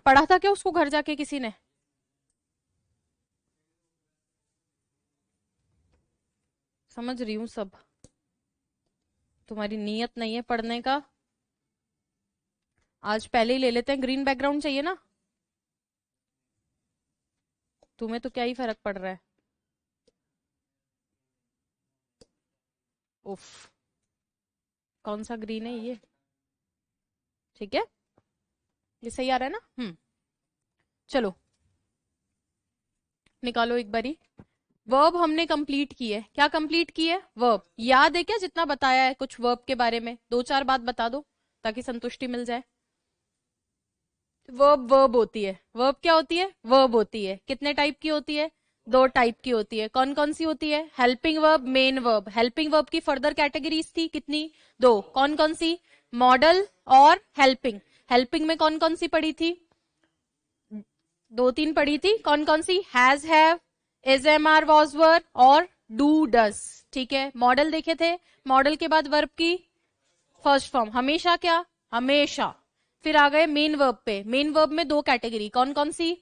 पढ़ा था क्या उसको घर जाके किसी ने? समझ रही हूँ सब, तुम्हारी नीयत नहीं है पढ़ने का। आज पहले ही ले लेते हैं, ग्रीन बैकग्राउंड चाहिए ना? तुम्हें तो क्या ही फर्क पड़ रहा है। उफ, कौन सा ग्रीन है ये? ठीक है, ये सही आ रहा है ना? चलो निकालो एक बारी। वर्ब हमने कंप्लीट की है। क्या कंप्लीट की है? वर्ब। याद है क्या जितना बताया है कुछ वर्ब के बारे में? दो चार बात बता दो ताकि संतुष्टि मिल जाए। वर्ब वर्ब होती है। वर्ब क्या होती है? वर्ब होती है। कितने टाइप की होती है? दो टाइप की होती है। कौन कौन सी होती है? Helping verb, main verb. Helping verb की फर्दर कैटेगरीज थी कितनी? दो। कौन कौन सी? मॉडल और हेल्पिंग। हेल्पिंग में कौन कौन सी पढ़ी थी? दो तीन पढ़ी थी। कौन कौन सी? Has, have, is, am, are, was, were और डू, डज। ठीक है, मॉडल देखे थे। मॉडल के बाद वर्ब की फर्स्ट फॉर्म हमेशा क्या? हमेशा। फिर आ गए मेन वर्ब पे। मेन वर्ब में दो कैटेगरी। कौन कौन सी?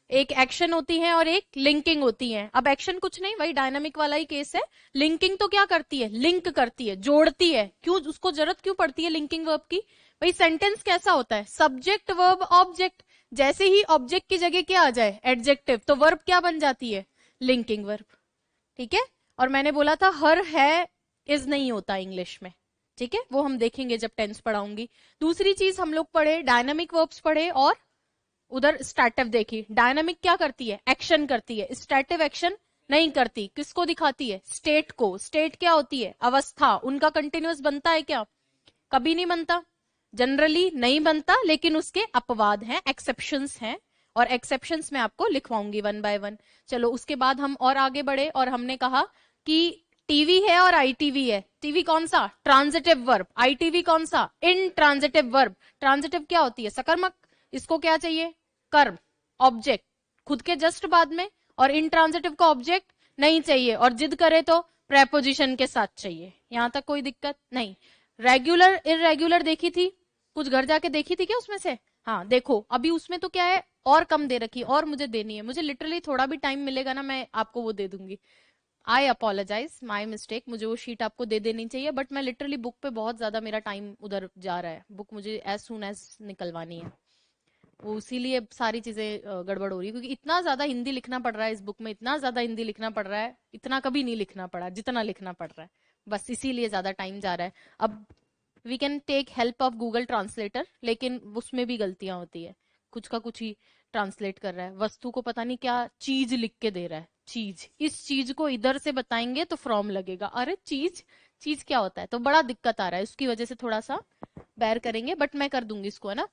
एक एक्शन होती है और एक लिंकिंग होती है। अब एक्शन कुछ नहीं, वही डायनामिक वाला ही केस है। लिंकिंग तो क्या करती है? लिंक करती है, जोड़ती है। क्यों उसको जरूरत क्यों पड़ती है लिंकिंग वर्ब की? भाई सेंटेंस कैसा होता है? Subject verb object. जैसे ही ऑब्जेक्ट की जगह क्या आ जाए? एडजेक्टिव, तो वर्ब क्या बन जाती है? Linking verb. ठीक है। और मैंने बोला था हर है इज नहीं होता इंग्लिश में। ठीक है, वो हम देखेंगे जब टेंस पढ़ाऊंगी। दूसरी चीज हम लोग पढ़े, डायनामिक वर्ब्स पढ़े और उधर स्टैटिव देखी। डायनामिक क्या करती है? एक्शन करती है। स्टैटिव एक्शन नहीं करती। किसको दिखाती है? स्टेट को। स्टेट क्या होती है? अवस्था। उनका कंटिन्यूअस बनता है क्या? कभी नहीं बनता। जनरली नहीं बनता, लेकिन उसके अपवाद हैं, एक्सेप्शंस हैं। और एक्सेप्शंस में आपको लिखवाऊंगी वन बाय वन। चलो उसके बाद हम और आगे बढ़े और हमने कहा कि टीवी है और आईटीवी है। टीवी कौन सा? Transitive verb. आईटीवी कौन सा? इन ट्रांजिटिव वर्ब। ट्रांजिटिव क्या होती है? सकर्मक। इसको क्या चाहिए? कर्म, ऑब्जेक्ट खुद के जस्ट बाद में। और इंट्रांजिटिव का ऑब्जेक्ट नहीं चाहिए, और जिद करे तो प्रेपोजिशन के साथ चाहिए। यहां तक कोई दिक्कत नहीं। रेगुलर इरेगुलर देखी थी, कुछ घर जाके देखी थी क्या उसमें से? हाँ देखो, अभी उसमें तो क्या है, और कम दे रखी है, और मुझे देनी है। मुझे लिटरली थोड़ा भी टाइम मिलेगा ना, मैं आपको वो दे दूंगी। आई अपोलोजाइज, माई मिस्टेक। मुझे वो शीट आपको दे देनी चाहिए, बट मैं लिटरली बुक पे बहुत ज्यादा मेरा टाइम उधर जा रहा है। बुक मुझे एज सुन एज निकलवानी है, वो इसीलिए सारी चीजें गड़बड़ हो रही है। क्योंकि इतना ज्यादा हिंदी लिखना पड़ रहा है इस बुक में, इतना ज्यादा हिंदी लिखना पड़ रहा है, इतना कभी नहीं लिखना पड़ा जितना लिखना पड़ रहा है। बस इसीलिए ज्यादा टाइम जा रहा है। अब we can take help of Google translator, लेकिन उसमें भी गलतियां होती है। कुछ का कुछ ही ट्रांसलेट कर रहा है। वस्तु को पता नहीं क्या चीज लिख के दे रहा है। चीज, इस चीज को इधर से बताएंगे तो फ्रॉम लगेगा। अरे चीज, चीज क्या होता है? तो बड़ा दिक्कत आ रहा है, उसकी वजह से थोड़ा सा बेयर करेंगे, बट मैं कर दूंगी इसको, है ना।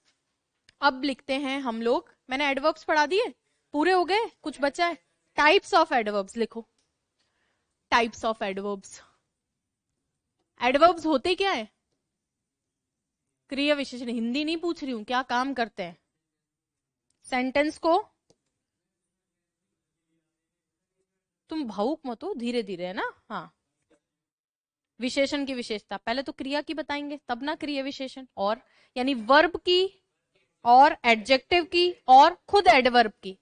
अब लिखते हैं हम लोग। मैंने एडवर्ब्स पढ़ा दिए, पूरे हो गए, कुछ बचा है? टाइप्स ऑफ एडवर्ब्स लिखो। Types of adverbs. एडवर्ब्स होते क्या है? क्रिया विशेषण। हिंदी नहीं पूछ रही हूं, क्या काम करते हैं? सेंटेंस को, तुम भावुक मत हो, धीरे धीरे, है ना। हाँ, विशेषण की विशेषता पहले तो क्रिया की बताएंगे, तब ना क्रिया विशेषण। और यानी वर्ब की और एडजेक्टिव की और खुद एडवर्ब की।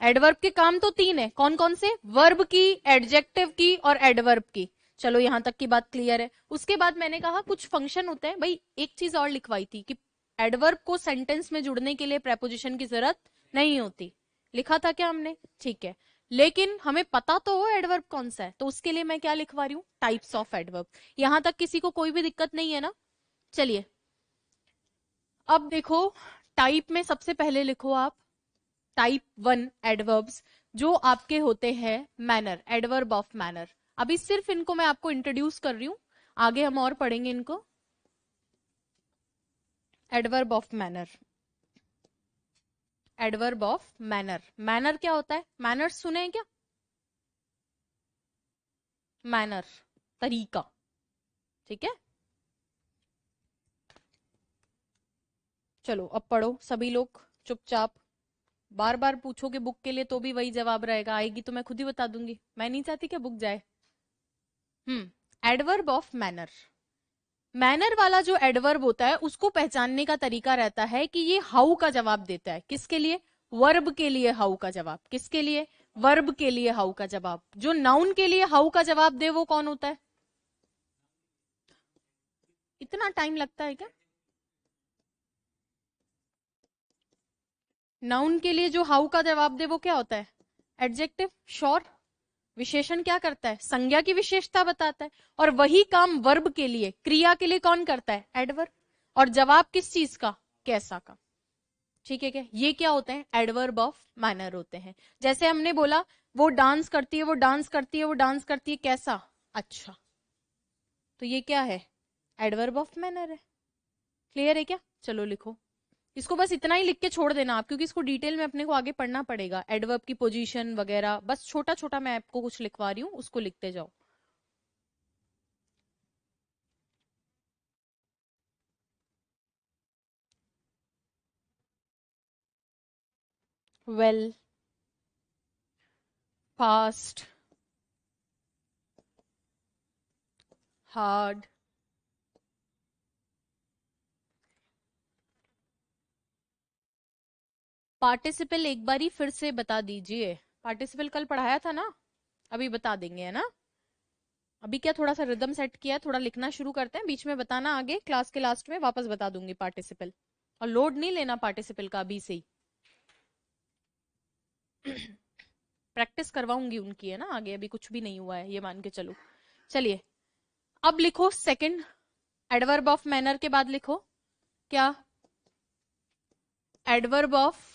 एडवर्ब के काम तो तीन है। कौन कौन से? वर्ब की, एडजेक्टिव की और एडवर्ब की। चलो यहां तक की बात क्लियर है। उसके बाद मैंने कहा कुछ फंक्शन होते हैं भाई। एक चीज और लिखवाई थी कि एडवर्ब को सेंटेंस में जुड़ने के लिए प्रेपोजिशन की जरूरत नहीं होती। लिखा था क्या हमने? ठीक है, लेकिन हमें पता तो हो एडवर्ब कौन सा है, तो उसके लिए मैं क्या लिखवा रही हूँ? Types of adverb. यहां तक किसी को कोई भी दिक्कत नहीं है ना? चलिए अब देखो, टाइप में सबसे पहले लिखो आप टाइप वन एडवर्ब्स, जो आपके होते हैं मैनर, एडवर्ब ऑफ मैनर। अभी सिर्फ इनको मैं आपको इंट्रोड्यूस कर रही हूं, आगे हम और पढ़ेंगे इनको। Adverb of manner. Adverb of manner. Manner क्या होता है? मैनर्स सुने हैं क्या? मैनर, तरीका। ठीक है, चलो अब पढ़ो सभी लोग चुपचाप। बार बार पूछोगे बुक के लिए तो भी वही जवाब रहेगा, आएगी तो मैं खुद ही बता दूंगी। मैं नहीं चाहती कि बुक जाए। Adverb of manner. मैनर वाला जो एडवर्ब होता है उसको पहचानने का तरीका रहता है कि ये हाउ का जवाब देता है। किसके लिए? वर्ब के लिए हाउ का जवाब। किसके लिए? वर्ब के लिए हाउ का जवाब। जो नाउन के लिए हाउ का जवाब दे वो कौन होता है? इतना टाइम लगता है क्या? नाउन के लिए जो हाउ का जवाब दे वो क्या होता है? एडजेक्टिव। श्योर। विशेषण क्या करता है? संज्ञा की विशेषता बताता है। और वही काम वर्ब के लिए, क्रिया के लिए कौन करता है? एडवर्ब। और जवाब किस चीज का? कैसा का। ठीक है क्या? ये क्या होते हैं? एडवर्ब ऑफ मैनर होते हैं। जैसे हमने बोला वो डांस करती है, वो डांस करती है, वो डांस करती है, कैसा? अच्छा। तो ये क्या है? एडवर्ब ऑफ मैनर है। क्लियर है क्या? चलो लिखो इसको। बस इतना ही लिख के छोड़ देना आप, क्योंकि इसको डिटेल में अपने को आगे पढ़ना पड़ेगा। एडवर्ब की पोजीशन वगैरह बस छोटा छोटा मैं आपको कुछ लिखवा रही हूँ, उसको लिखते जाओ। वेल, फास्ट, हार्ड, पार्टिसिपल एक बारी फिर से बता दीजिए। पार्टिसिपल कल पढ़ाया था ना, अभी बता देंगे, है ना? अभी क्या थोड़ा सा रिदम सेट किया है, थोड़ा लिखना शुरू करते हैं, बीच में बताना आगे क्लास के लास्ट में वापस बता दूंगी पार्टिसिपल। और लोड नहीं लेना पार्टिसिपल का अभी से ही। प्रैक्टिस करवाऊंगी उनकी, है ना, आगे। अभी कुछ भी नहीं हुआ है, ये मान के चलो। चलिए अब लिखो सेकंड एडवर्ब ऑफ मैनर के बाद लिखो क्या? एडवर्ब ऑफ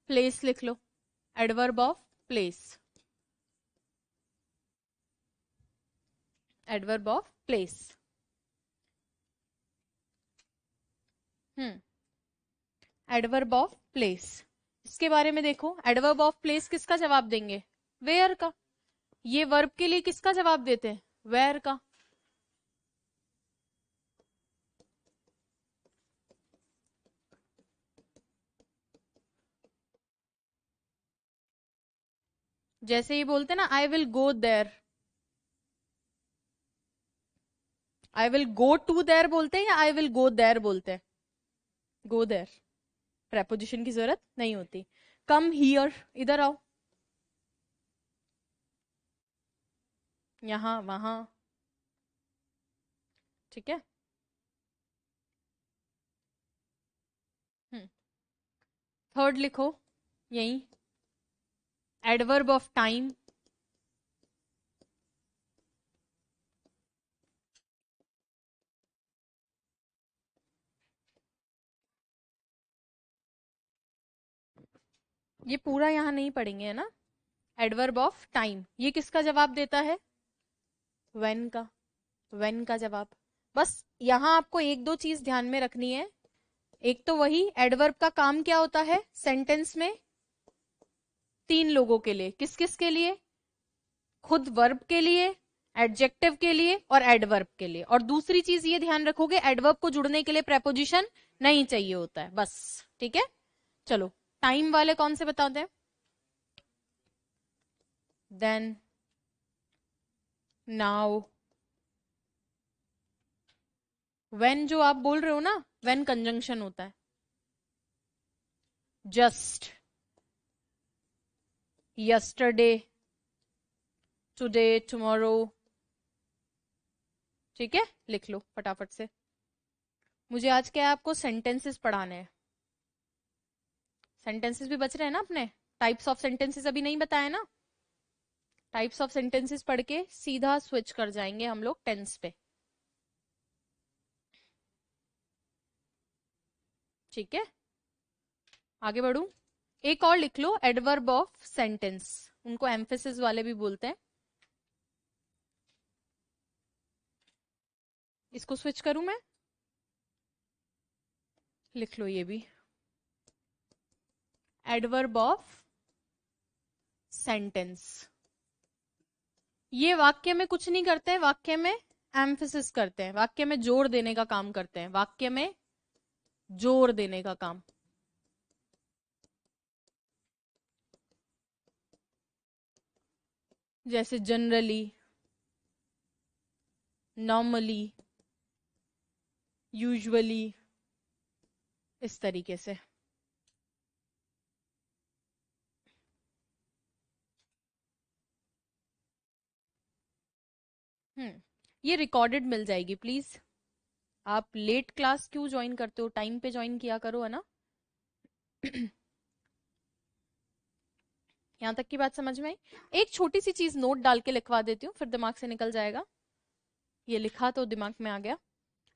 प्लेस लिख लो। Adverb of place. Adverb of place. Adverb of place, इसके बारे में देखो। एडवर्ब ऑफ प्लेस किसका जवाब देंगे? वेयर का। ये वर्ब के लिए किसका जवाब देते हैं? वेयर का। जैसे ही बोलते ना I will go there, I will go to there बोलते हैं या आई विल गो देयर बोलते हैं? Go there. प्रेपोजिशन की जरूरत नहीं होती। कम हियर, इधर आओ। यहां, वहां। ठीक है। थर्ड लिखो यही, एडवर्ब ऑफ टाइम। ये पूरा यहां नहीं पढ़ेंगे, है ना? एडवर्ब ऑफ टाइम ये किसका जवाब देता है? व्हेन का। व्हेन का जवाब। बस यहां आपको एक दो चीज ध्यान में रखनी है। एक तो वही एडवर्ब का काम क्या होता है सेंटेंस में? तीन लोगों के लिए। किस किस के लिए? खुद वर्ब के लिए, एडजेक्टिव के लिए और एडवर्ब के लिए। और दूसरी चीज ये ध्यान रखोगे एडवर्ब को जुड़ने के लिए प्रेपोजिशन नहीं चाहिए होता है, बस। ठीक है। चलो टाइम वाले कौन से बताते हैं? Then, now. व्हेन जो आप बोल रहे हो ना, व्हेन कंजंक्शन होता है। Just, yesterday, today, tomorrow. ठीक है, लिख लो फटाफट से। मुझे आज क्या है, आपको सेंटेंसेस पढ़ाने हैं। सेंटेंसेस भी बच रहे हैं ना अपने? टाइप्स ऑफ सेंटेंसेस अभी नहीं बताया ना? टाइप्स ऑफ सेंटेंसेस पढ़ के सीधा स्विच कर जाएंगे हम लोग टेंस पे। ठीक है, आगे बढ़ू। एक और लिख लो, एडवर्ब ऑफ सेंटेंस। उनको एम्फेसिस वाले भी बोलते हैं। इसको स्विच करूं मैं? लिख लो ये भी, एडवर्ब ऑफ सेंटेंस। ये वाक्य में कुछ नहीं करते हैं, वाक्य में एम्फेसिस करते हैं, वाक्य में जोर देने का काम करते हैं। वाक्य में जोर देने का काम। जैसे जनरली, नॉर्मली, यूजुअली, इस तरीके से। ये रिकॉर्डेड मिल जाएगी प्लीज। आप लेट क्लास क्यों ज्वाइन करते हो, टाइम पे ज्वाइन किया करो, है ना। यहां तक की बात समझ में आई। एक छोटी सी चीज नोट डाल के लिखवा देती हूँ, फिर दिमाग से निकल जाएगा। ये लिखा तो दिमाग में आ गया।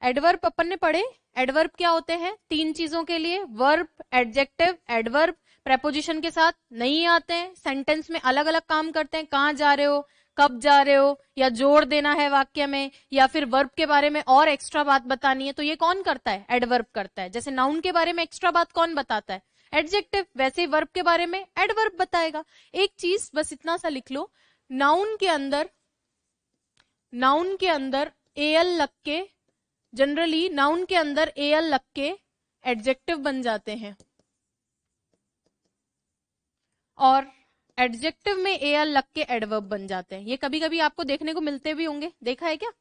एडवर्ब अपन ने पढ़े। एडवर्ब क्या होते हैं? तीन चीजों के लिए, वर्ब, एडजेक्टिव, एडवर्ब। प्रेपोजिशन के साथ नहीं आते हैं, सेंटेंस में अलग अलग काम करते हैं। कहाँ जा रहे हो, कब जा रहे हो, या जोड़ देना है वाक्य में, या फिर वर्ब के बारे में और एक्स्ट्रा बात बतानी है, तो ये कौन करता है? एडवर्ब करता है। जैसे नाउन के बारे में एक्स्ट्रा बात कौन बताता है? एडजेक्टिव। वैसे ही वर्ब के बारे में एडवर्ब बताएगा। एक चीज बस इतना सा लिख लो, नाउन के अंदर एल लग के, जनरली नाउन के अंदर एल लग के एडजेक्टिव बन जाते हैं, और एडजेक्टिव में एल लग के एडवर्ब बन जाते हैं। ये कभी कभी आपको देखने को मिलते भी होंगे, देखा है क्या?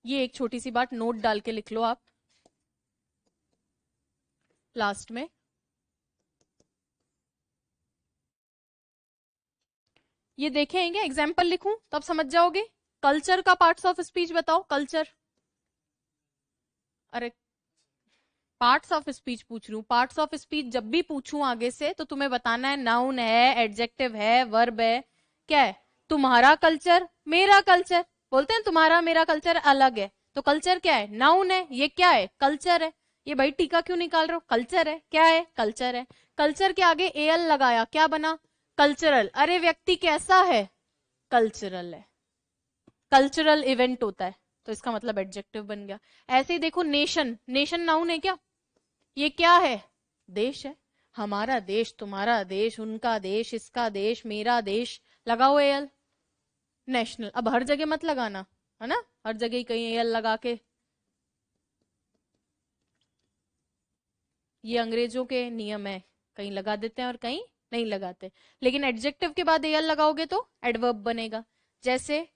ये एक छोटी सी बात नोट डाल के लिख लो आप लास्ट में। ये देखें क्या, एग्जाम्पल लिखूं तब समझ जाओगे। कल्चर का पार्ट्स ऑफ स्पीच बताओ। कल्चर, अरे पार्ट्स ऑफ स्पीच पूछ रही हूँ। पार्ट्स ऑफ स्पीच जब भी पूछूं आगे से तो तुम्हें बताना है नाउन है, एडजेक्टिव है, वर्ब है। क्या है? तुम्हारा कल्चर, मेरा कल्चर। बोलते हैं तुम्हारा मेरा कल्चर अलग है, तो कल्चर क्या है? नाउन है। ये क्या है? कल्चर है। ये भाई टीका क्यों निकाल रहे हो? कल्चर है। क्या है? कल्चर है। कल्चर के आगे एल लगाया, क्या बना? कल्चरल। अरे व्यक्ति कैसा है? कल्चरल है। कल्चरल इवेंट होता है, तो इसका मतलब एडजेक्टिव बन गया। ऐसे ही देखो, नेशन, नेशन नाउन है क्या? ये क्या है? देश है। हमारा देश, तुम्हारा देश, उनका देश, इसका देश, मेरा देश। लगाओ एल। नेशनल। अब हर जगह मत लगाना, है ना, हर जगह ही कहीं एल लगा के। ये अंग्रेजों के नियम है, कहीं लगा देते हैं और कहीं नहीं लगाते। लेकिन एडजेक्टिव के बाद एल लगाओगे तो एडवर्ब बनेगा। जैसे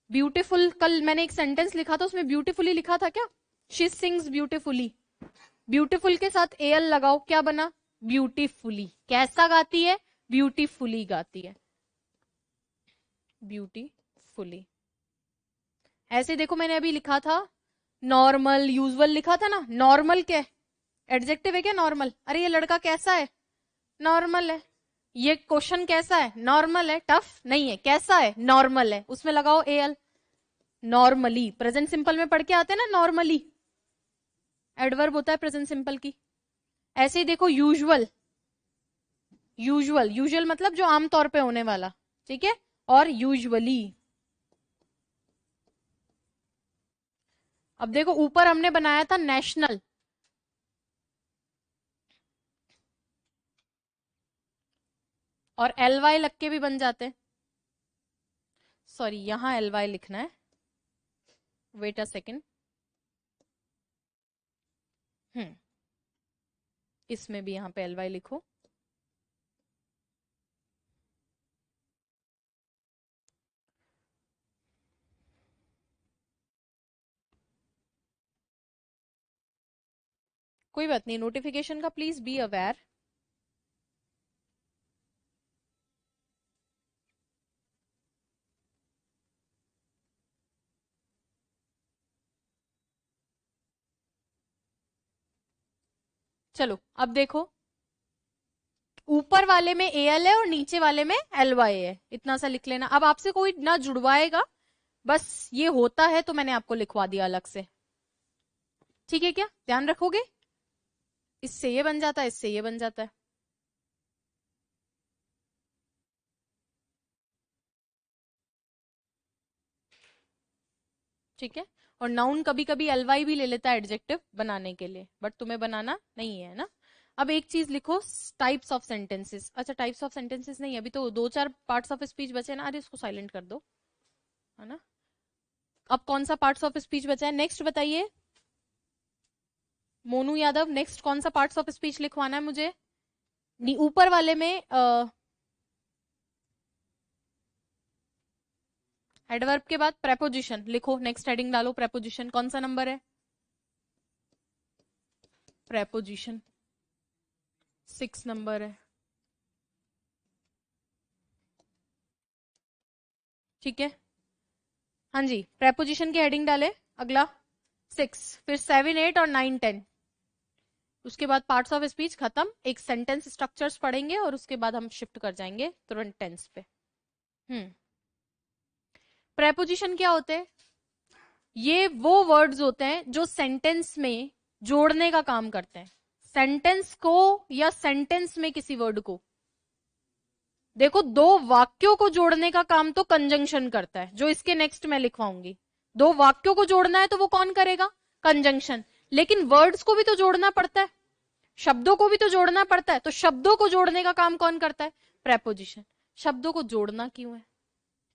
ब्यूटीफुल, कल मैंने एक सेंटेंस लिखा था, उसमें ब्यूटीफुली लिखा था क्या? She sings beautifully. ब्यूटीफुल के साथ एल लगाओ, क्या बना? ब्यूटीफुली। कैसा गाती है? ब्यूटीफुली गाती है। ब्यूटीफुली। ऐसे देखो, मैंने अभी लिखा था नॉर्मल, यूजुअल लिखा था ना। नॉर्मल क्या है? एडजेक्टिव है क्या नॉर्मल? अरे ये लड़का कैसा है? नॉर्मल है। ये क्वेश्चन कैसा है? नॉर्मल है। टफ नहीं है। कैसा है? नॉर्मल है। उसमें लगाओ एल। नॉर्मली, प्रेजेंट सिंपल में पढ़ के आते हैं ना, नॉर्मली एडवर्ब होता है प्रेजेंट सिंपल की। ऐसे ही देखो, यूजुअल, यूजुअल, यूजुअल मतलब जो आमतौर पे होने वाला, ठीक है। और यूजुअली। अब देखो, ऊपर हमने बनाया था नेशनल, और एल वाई लग के भी बन जाते हैं। सॉरी, यहां एल वाई लिखना है, वेट अ सेकेंड। इसमें भी यहां पे एल वाई लिखो। कोई बात नहीं, नोटिफिकेशन का प्लीज बी अवेयर। चलो अब देखो, ऊपर वाले में एल है और नीचे वाले में एल वाई है, इतना सा लिख लेना। अब आपसे कोई ना जुड़वाएगा, बस ये होता है तो मैंने आपको लिखवा दिया अलग से। ठीक है क्या? ध्यान रखोगे? इससे ये बन जाता है, इससे ये बन जाता है। ठीक है। और नाउन कभी कभी एल वाई भी ले लेता है एडजेक्टिव बनाने के लिए, बट तुम्हें बनाना नहीं है ना। अब एक चीज लिखो, टाइप्स ऑफ सेंटेंसेस। अच्छा, टाइप्स ऑफ सेंटेंसेस नहीं, अभी तो दो चार पार्ट्स ऑफ स्पीच बचे ना। अरे इसको साइलेंट कर दो, है ना। अब कौन सा पार्ट्स ऑफ स्पीच बचा है नेक्स्ट बताइए? मोनू यादव, नेक्स्ट कौन सा पार्ट्स ऑफ स्पीच लिखवाना है मुझे? ऊपर वाले में एडवर्ब के बाद प्रेपोजिशन लिखो, नेक्स्ट हेडिंग डालो प्रेपोजिशन। कौन सा नंबर है? प्रेपोजिशन 6 नंबर है, ठीक है। हाँ जी, प्रेपोजिशन की हेडिंग डाले। अगला 6, फिर 7, 8 और 9, 10। उसके बाद पार्ट्स ऑफ स्पीच खत्म, एक सेंटेंस स्ट्रक्चर्स पढ़ेंगे और उसके बाद हम शिफ्ट कर जाएंगे तुरंत टेंस पे। प्रेपोजिशन क्या होते हैं? ये वो वर्ड्स होते हैं जो सेंटेंस में जोड़ने का काम करते हैं, सेंटेंस को या सेंटेंस में किसी वर्ड को। देखो, दो वाक्यों को जोड़ने का काम तो कंजंक्शन करता है, जो इसके नेक्स्ट में लिखवाऊंगी। दो वाक्यों को जोड़ना है तो वो कौन करेगा? कंजंक्शन। लेकिन वर्ड्स को भी तो जोड़ना पड़ता है, शब्दों को भी तो जोड़ना पड़ता है, तो शब्दों को जोड़ने का काम कौन करता है? प्रेपोजिशन। शब्दों को जोड़ना क्यों है?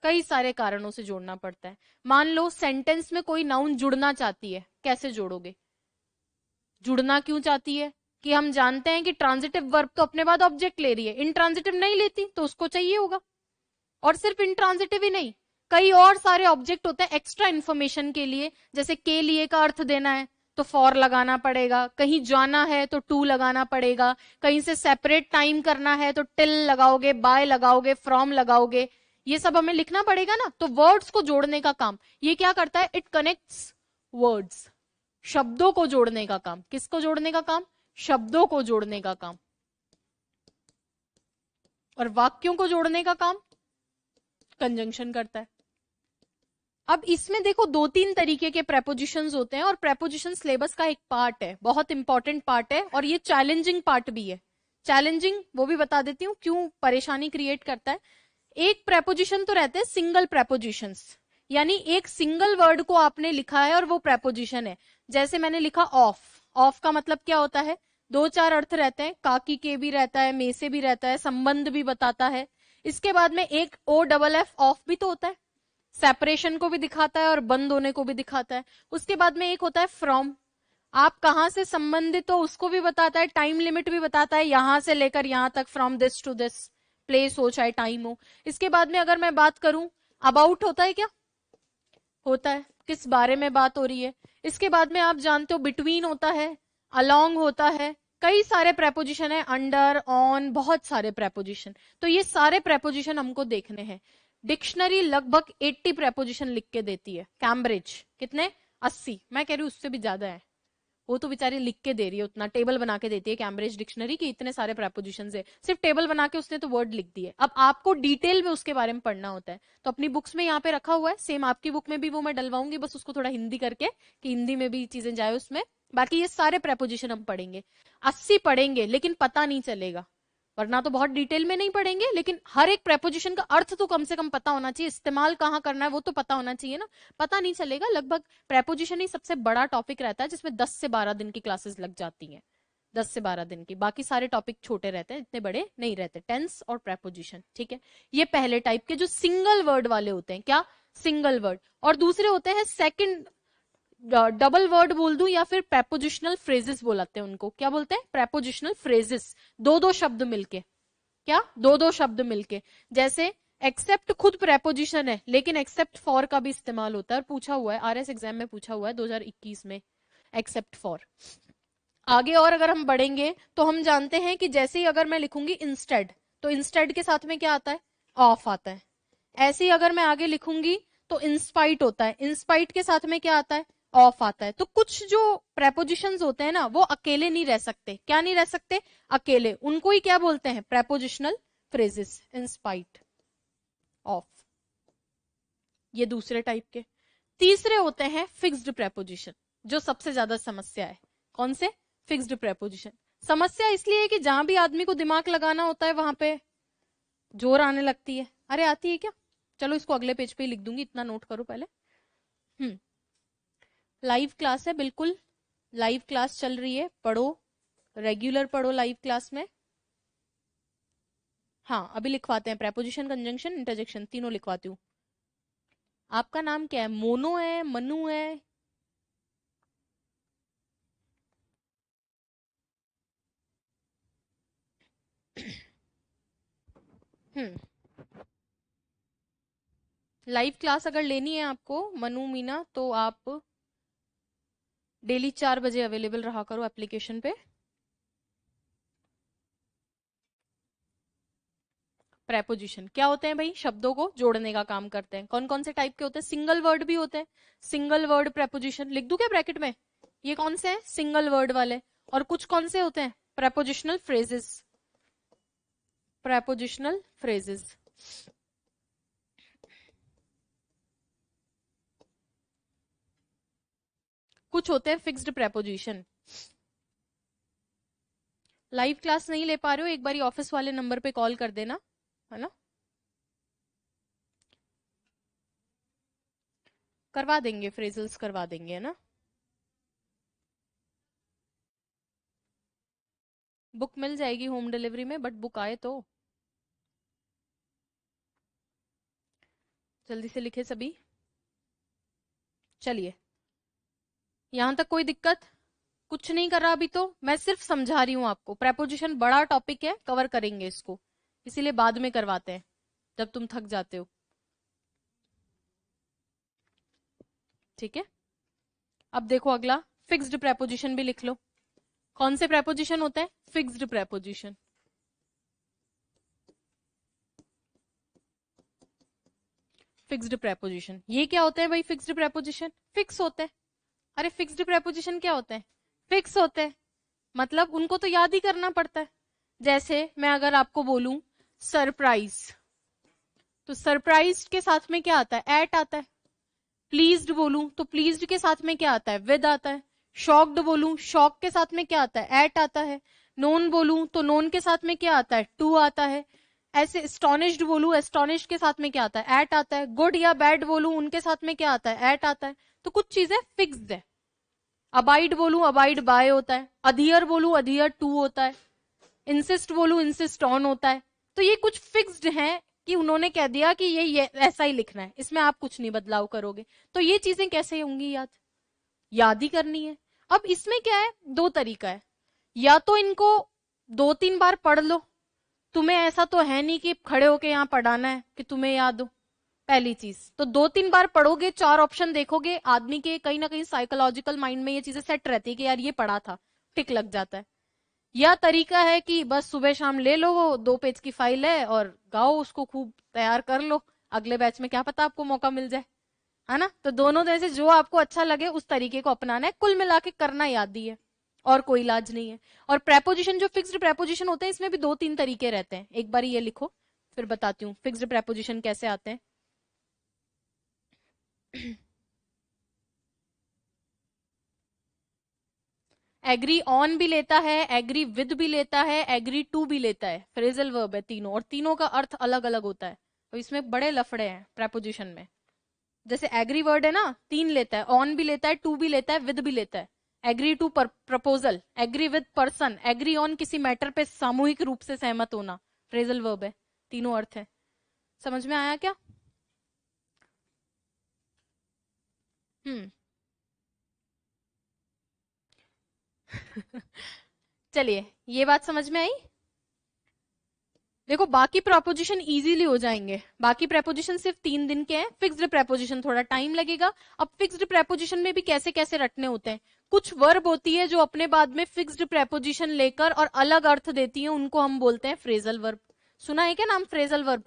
कई सारे कारणों से जोड़ना पड़ता है। मान लो सेंटेंस में कोई नाउन जुड़ना चाहती है, कैसे जोड़ोगे? जुड़ना क्यों चाहती है? कि हम जानते हैं कि ट्रांजिटिव वर्ब तो अपने बाद ऑब्जेक्ट ले रही है, इंट्रांजिटिव नहीं लेती, तो उसको चाहिए होगा। और सिर्फ इंट्रांजिटिव ही नहीं, कई और सारे ऑब्जेक्ट होते हैं एक्स्ट्रा इन्फॉर्मेशन के लिए। जैसे के लिए का अर्थ देना है तो फॉर लगाना पड़ेगा, कहीं जाना है तो टू लगाना पड़ेगा, कहीं से सेपरेट टाइम करना है तो टिल लगाओगे, बाय लगाओगे, फ्रॉम लगाओगे, ये सब हमें लिखना पड़ेगा ना। तो वर्ड्स को जोड़ने का काम ये क्या करता है? It connects words. शब्दों को जोड़ने का काम। किसको जोड़ने का काम? शब्दों को जोड़ने का काम। और वाक्यों को जोड़ने का काम कंजंक्शन करता है। अब इसमें देखो, दो तीन तरीके के प्रेपोजिशंस होते हैं और प्रेपोजिशन सिलेबस का एक पार्ट है, बहुत इंपॉर्टेंट पार्ट है, और ये चैलेंजिंग पार्ट भी है। चैलेंजिंग वो भी बता देती हूँ क्यों परेशानी क्रिएट करता है। एक प्रेपोजिशन तो रहते हैं सिंगल प्रेपोजिशंस, यानी एक सिंगल वर्ड को आपने लिखा है और वो प्रेपोजिशन है। जैसे मैंने लिखा ऑफ। ऑफ का मतलब क्या होता है? दो चार अर्थ रहते हैं, काकी के भी रहता है, में से भी रहता है, संबंध भी बताता है। इसके बाद में एक ओ डबल एफ ऑफ भी तो होता है, सेपरेशन को भी दिखाता है और बंद होने को भी दिखाता है। उसके बाद में एक होता है फ्रॉम, आप कहां से संबंधित हो उसको भी बताता है, टाइम लिमिट भी बताता है, यहां से लेकर यहां तक, from this to this, place हो चाहे टाइम हो। इसके बाद में अगर मैं बात करूं, अबाउट होता है क्या? होता है, किस बारे में बात हो रही है। इसके बाद में आप जानते हो बिटवीन होता है, अलोंग होता है, कई सारे प्रेपोजिशन है, अंडर, ऑन, बहुत सारे प्रेपोजिशन। तो ये सारे प्रेपोजिशन हमको देखने हैं। डिक्शनरी लगभग 80 प्रेपोजिशन लिख के देती है, कैम्ब्रिज कितने? 80। मैं कह रही हूँ उससे भी ज्यादा है, वो तो बेचारी लिख के दे रही है, उतना टेबल बना के देती है कैम्ब्रिज डिक्शनरी की, इतने सारे प्रेपोजिशन है, सिर्फ टेबल बना के उसने तो वर्ड लिख दिए। अब आपको डिटेल में उसके बारे में पढ़ना होता है, तो अपनी बुक्स में यहाँ पे रखा हुआ है, सेम आपकी बुक में भी वो मैं डलवाऊंगी, बस उसको थोड़ा हिंदी करके कि हिंदी में भी चीजें जाए उसमें। बाकी ये सारे प्रेपोजिशन हम पढ़ेंगे, 80 पढ़ेंगे, लेकिन पता नहीं चलेगा, वरना तो बहुत डिटेल में नहीं पढ़ेंगे, लेकिन हर एक प्रेपोजिशन का अर्थ तो कम से कम पता होना चाहिए, इस्तेमाल कहाँ करना है वो तो पता होना चाहिए ना। पता नहीं चलेगा। लगभग प्रेपोजिशन ही सबसे बड़ा टॉपिक रहता है जिसमें 10 से 12 दिन की क्लासेस लग जाती हैं, 10 से 12 दिन की। बाकी सारे टॉपिक छोटे रहते हैं, इतने बड़े नहीं रहते, टेंस और प्रेपोजिशन, ठीक है। ये पहले टाइप के जो सिंगल वर्ड वाले होते हैं, क्या? Single word. और दूसरे होते हैं सेकंड, डबल वर्ड बोल दूं या फिर प्रेपोजिशनल फ्रेजेस बोलाते हैं उनको, क्या बोलते हैं? प्रेपोजिशनल फ्रेजेस, दो दो शब्द मिलके, क्या? दो दो शब्द मिलके। जैसे एक्सेप्ट खुद प्रेपोजिशन है, लेकिन एक्सेप्ट फॉर का भी इस्तेमाल होता है, और पूछा हुआ है आरएस एग्जाम में, पूछा हुआ है 2021 में, एक्सेप्ट फॉर। आगे और अगर हम बढ़ेंगे तो हम जानते हैं कि जैसे ही अगर मैं लिखूंगी इंस्टेड, तो इंस्टेड के साथ में क्या आता है? ऑफ आता है। ऐसे ही अगर मैं आगे लिखूंगी तो इंस्पाइट होता है, इंस्पाइट के साथ में क्या आता है? ऑफ आता है। तो कुछ जो प्रेपोजिशंस होते हैं ना, वो अकेले नहीं रह सकते। क्या नहीं रह सकते? अकेले। उनको ही क्या बोलते हैं? Prepositional phrases, in spite, of. ये दूसरे टाइप के। तीसरे होते हैं फिक्स्ड प्रेपोजिशन, जो सबसे ज्यादा समस्या है। कौन से? Fixed preposition. समस्या इसलिए है कि जहां भी आदमी को दिमाग लगाना होता है वहां पे जोर आने लगती है। अरे आती है क्या? चलो इसको अगले पेज पे ही लिख दूंगी, इतना नोट करो पहले। लाइव क्लास है, बिल्कुल लाइव क्लास चल रही है, पढ़ो, रेगुलर पढ़ो लाइव क्लास में। हाँ, अभी लिखवाते हैं, प्रेपोजिशन, कंजंक्शन, इंटरजेक्शन, तीनों लिखवाती हूँ। आपका नाम क्या है? मोनो है, मनु है? हम्म लाइव क्लास अगर लेनी है आपको मनु मीना, तो आप डेली 4 बजे अवेलेबल रहा करो एप्लीकेशन पे। प्रेपोजिशन क्या होते हैं भाई? शब्दों को जोड़ने का काम करते हैं। कौन कौन से टाइप के होते हैं? सिंगल वर्ड भी होते हैं। सिंगल वर्ड प्रेपोजिशन लिख दूं क्या ब्रैकेट में? ये कौन से हैं? सिंगल वर्ड वाले। और कुछ कौन से होते हैं? Prepositional phrases. प्रेपोजिशनल फ्रेजेस कुछ होते हैं फिक्स्ड प्रेपोजिशन। लाइव क्लास नहीं ले पा रहे हो, एक बारी ऑफिस वाले नंबर पे कॉल कर देना, है ना, करवा देंगे, फ्रेजल्स करवा देंगे, है ना। बुक मिल जाएगी होम डिलीवरी में, बट बुक आए तो। जल्दी से लिखे सभी। चलिए, यहां तक कोई दिक्कत? कुछ नहीं कर रहा अभी तो, मैं सिर्फ समझा रही हूं आपको। प्रेपोजिशन बड़ा टॉपिक है, कवर करेंगे इसको, इसीलिए बाद में करवाते हैं जब तुम थक जाते हो। ठीक है, अब देखो अगला, फिक्स्ड प्रेपोजिशन भी लिख लो। कौन से प्रेपोजिशन होते हैं? Fixed preposition. फिक्स्ड प्रेपोजिशन ये क्या होते हैं भाई? फिक्स्ड प्रेपोजिशन फिक्स होते हैं। अरे फिक्स्ड प्रेपोजिशन क्या होते हैं? फिक्स होते हैं, मतलब उनको तो याद ही करना पड़ता है। जैसे मैं अगर आपको बोलूं सरप्राइज, तो सरप्राइज के साथ में क्या आता है? एट आता है। प्लीज्ड बोलूं तो प्लीज्ड के साथ में क्या आता है? विद आता है। शॉक्ड बोलूं, शॉक के साथ में क्या आता है? एट आता है। नोन बोलूं तो नोन के साथ में क्या आता है? टू आता है। ऐसे एस्टोनिश्ड बोलूं, एस्टोनिश्ड के साथ में क्या आता है? एट आता है। गुड या बैड बोलूं, उनके साथ में क्या आता है? एट आता है। तो कुछ चीजें फिक्स्ड है। अबाइड बोलूं, अबाइड बाय होता है। अधियर बोलूं, अधियर टू होता है। इंसिस्ट बोलूं, इंसिस्ट ऑन होता है। तो ये कुछ फिक्स्ड है कि उन्होंने कह दिया कि ये ऐसा ही लिखना है, इसमें आप कुछ नहीं बदलाव करोगे। तो ये चीजें कैसे होंगी याद? याद ही करनी है। अब इसमें क्या है? दो तरीका है, या तो इनको 2-3 बार पढ़ लो। तुम्हें ऐसा तो है नहीं कि खड़े होके यहाँ पढ़ाना है कि तुम्हें याद हो। पहली चीज तो 2-3 बार पढ़ोगे, 4 ऑप्शन देखोगे, आदमी के कहीं ना कहीं साइकोलॉजिकल माइंड में ये चीजें सेट रहती है कि यार ये पढ़ा था, टिक लग जाता है। या तरीका है कि बस सुबह शाम ले लो, वो 2 पेज की फाइल है और गाओ उसको, खूब तैयार कर लो, अगले बैच में क्या पता आपको मौका मिल जाए, है ना। तो दोनों में से जो आपको अच्छा लगे उस तरीके को अपनाना है, कुल मिला के करना याद ही है, और कोई इलाज नहीं है। और प्रेपोजिशन, जो फिक्स्ड प्रेपोजिशन होते हैं, इसमें भी 2-3 तरीके रहते हैं। एक बार ये लिखो, फिर बताती हूँ फिक्स्ड प्रेपोजिशन कैसे आते हैं। एग्री ऑन भी लेता है, एग्री विद भी लेता है, एग्री टू भी लेता है। फ्रेजल वर्ब है तीनों, और तीनों का अर्थ अलग अलग होता है। तो इसमें बड़े लफड़े हैं प्रेपोजिशन में। जैसे एग्री वर्ड है ना, 3 लेता है, ऑन भी लेता है, टू भी लेता है, विद भी लेता है। Agree to proposal, agree with person, agree on किसी मैटर पे सामूहिक रूप से सहमत होना, फ्रेजल वर्ब है। तीनों अर्थ है। समझ में आया क्या? हम्म। चलिए, ये बात समझ में आई। देखो बाकी प्रेपोजिशन इजीली हो जाएंगे, बाकी प्रेपोजिशन सिर्फ 3 दिन के हैं, फिक्स्ड प्रेपोजिशन थोड़ा टाइम लगेगा। अब फिक्स्ड प्रेपोजिशन में भी कैसे कैसे रटने होते हैं। कुछ वर्ब होती है जो अपने बाद में फिक्स्ड प्रेपोजिशन लेकर और अलग अर्थ देती है, उनको हम बोलते हैं फ्रेजल वर्ब। सुना है क्या नाम फ्रेजल वर्ब?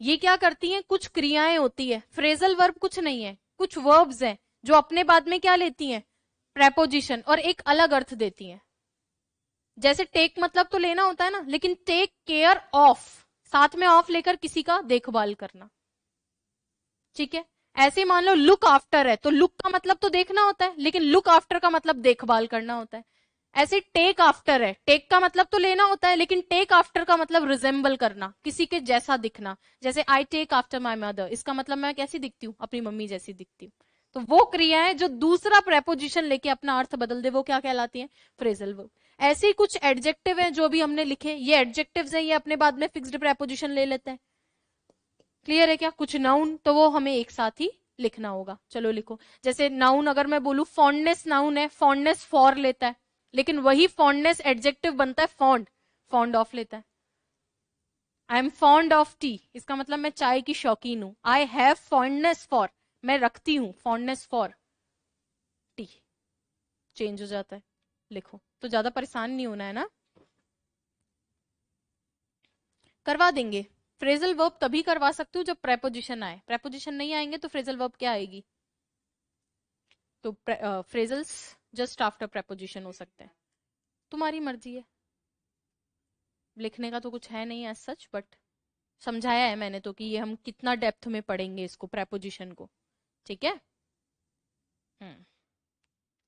ये क्या करती हैं? कुछ क्रियाएं होती है। फ्रेजल वर्ब कुछ नहीं है, कुछ वर्ब्स हैं जो अपने बाद में क्या लेती हैं? प्रेपोजिशन, और एक अलग अर्थ देती हैं। जैसे टेक मतलब तो लेना होता है ना, लेकिन टेक केयर ऑफ, साथ में ऑफ लेकर किसी का देखभाल करना। ठीक है, ऐसे ही मान लो लुक आफ्टर है, तो लुक का मतलब तो देखना होता है, लेकिन लुक आफ्टर का मतलब देखभाल करना होता है। ऐसे टेक आफ्टर है, टेक का मतलब तो लेना होता है, लेकिन टेक आफ्टर का मतलब रिजेंबल करना, किसी के जैसा दिखना। जैसे I take after my mother, इसका मतलब मैं कैसी दिखती हूँ? अपनी मम्मी जैसी दिखती हूँ। तो वो क्रियाएं जो दूसरा प्रेपोजिशन लेके अपना अर्थ बदल दे, वो क्या कहलाती हैं? Phrasal verb. ऐसे ही कुछ एडजेक्टिव हैं जो भी हमने लिखे, ये एडजेक्टिव्स हैं, ये अपने बाद में फिक्स्ड प्रेपोजिशन ले लेते हैं। क्लियर है क्या? कुछ नाउन तो वो हमें एक साथ ही लिखना होगा। चलो लिखो। जैसे नाउन अगर मैं बोलूं फॉन्डनेस, नाउन है, फॉन्डनेस फॉर लेता है, लेकिन वही फॉन्डनेस एडजेक्टिव बनता है फॉन्ड, फॉन्ड ऑफ लेता है। I am fond of T, इसका मतलब मैं चाय की शौकीन हूं. आई हैव फॉन्डनेस फॉर, मैं रखती हूं फॉन्डनेस फॉर टी. चेंज हो जाता है. लिखो. तो ज्यादा परेशान नहीं होना है ना, करवा देंगे. फ्रेजल वर्ब तभी करवा सकती हूँ जब प्रेपोजिशन आए. प्रेपोजिशन नहीं आएंगे तो फ्रेजल वर्ब क्या आएगी? तो फ्रेजल्स जस्ट आफ्टर प्रेपोजिशन हो सकते हैं. तुम्हारी मर्जी है. लिखने का तो कुछ है नहीं एज सच, बट समझाया है मैंने तो कि ये हम कितना डेप्थ में पढ़ेंगे इसको, प्रेपोजिशन को. ठीक है.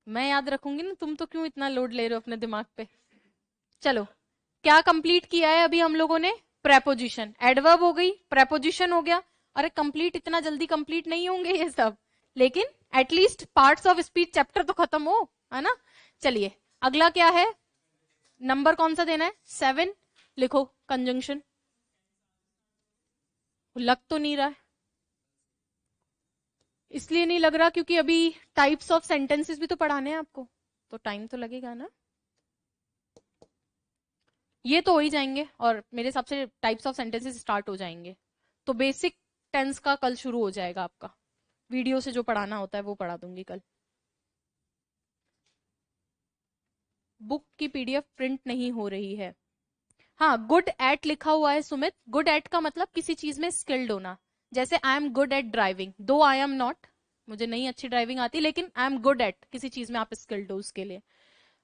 मैं याद रखूंगी ना, तुम तो क्यों इतना लोड ले रहे हो अपने दिमाग पे. चलो, क्या कंप्लीट किया है अभी हम लोगों ने? प्रेपोजिशन. एडवर्ब हो गई, प्रेपोजिशन हो गया. अरे कंप्लीट इतना जल्दी कंप्लीट नहीं होंगे ये सब, लेकिन at least parts of speech chapter तो खत्म हो, है ना. चलिए, अगला क्या है? नंबर कौन सा देना है? 7. लिखो. कंजंक्शन. लग तो नहीं रहा है. इसलिए नहीं लग रहा क्योंकि अभी टाइप्स ऑफ सेंटेंसेस भी तो पढ़ाने हैं आपको, तो टाइम तो लगेगा ना. ये तो हो ही जाएंगे, और मेरे हिसाब से टाइप्स ऑफ सेंटेंसेस स्टार्ट हो जाएंगे. तो बेसिक टेंस का कल शुरू हो जाएगा आपका. वीडियो से जो पढ़ाना होता है वो पढ़ा दूंगी कल. बुक की पीडीएफ प्रिंट नहीं हो रही है. हाँ, गुड एट लिखा हुआ है सुमित. गुड एट का मतलब किसी चीज में स्किल्ड होना. जैसे I am good at driving, दो आई एम नॉट, मुझे नहीं अच्छी ड्राइविंग आती, लेकिन आई एम गुड एट, किसी चीज में आप स्किल्ड हो उसके लिए.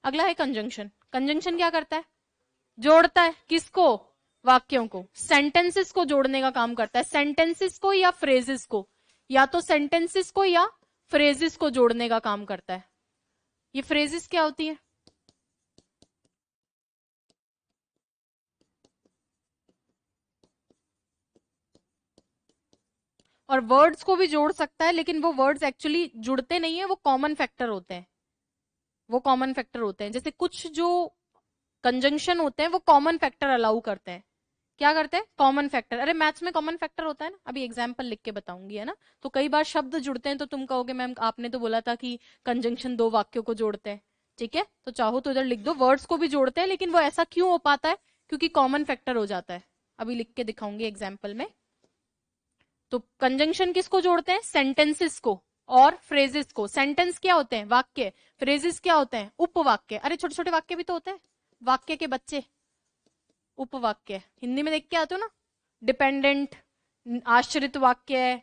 अगला है कंजंक्शन. कंजंक्शन क्या करता है? जोड़ता है. किसको? वाक्यों को. सेंटेंसेस को जोड़ने का काम करता है. सेंटेंसेस को या फ्रेजेस को, या तो सेंटेंसेस को या फ्रेजेस को जोड़ने का काम करता है. ये फ्रेजेस क्या होती है? और वर्ड्स को भी जोड़ सकता है, लेकिन वो वर्ड्स एक्चुअली जुड़ते नहीं है, वो कॉमन फैक्टर होते हैं. वो कॉमन फैक्टर होते हैं. जैसे कुछ जो कंजंक्शन होते हैं वो कॉमन फैक्टर अलाउ करते हैं. क्या करते हैं? Common factor. अरे मैथ्स में कॉमन फैक्टर होता है ना, अभी एग्जाम्पल लिख के बताऊंगी, है ना. तो कई बार शब्द जुड़ते हैं तो तुम कहोगे मैम आपने तो बोला था कि कंजंक्शन दो वाक्यों को जोड़ते हैं. ठीक है, तो चाहो तो इधर लिख दो वर्ड्स को भी जोड़ते हैं, लेकिन वो ऐसा क्यों हो पाता है? क्योंकि कॉमन फैक्टर हो जाता है. अभी लिख के दिखाऊंगी एग्जाम्पल में. तो कंजंक्शन किसको जोड़ते हैं? सेंटेंसेस को और फ्रेजेस को. सेंटेंस क्या होते हैं? वाक्य. फ्रेजेस क्या होते हैं? उपवाक्य. अरे छोटे छोटे वाक्य भी तो होते हैं, वाक्य के बच्चे. उपवाक्य हिंदी में देख के आते हो ना. डिपेंडेंट, आश्रित वाक्य,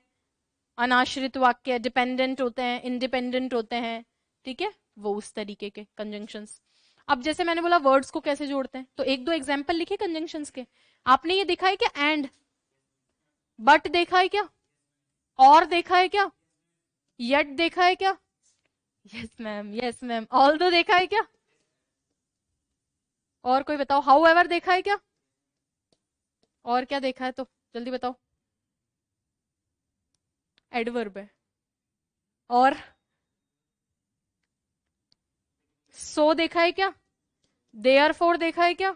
अनाश्रित वाक्य. डिपेंडेंट होते हैं, इंडिपेंडेंट होते हैं. ठीक है, वो उस तरीके के कंजंक्शंस. अब जैसे मैंने बोला वर्ड्स को कैसे जोड़ते हैं, तो एक दो एग्जाम्पल लिखे कंजंक्शंस के. आपने ये देखा है क्या? एंड, बट देखा है क्या? और देखा है क्या? येट देखा है क्या? Yes ma'am, yes ma'am. All दो देखा है क्या? और कोई बताओ. हाउ एवर देखा है क्या? और क्या देखा है, तो जल्दी बताओ. एडवर्ब है. और सो देखा है क्या? देयर फोर देखा है क्या?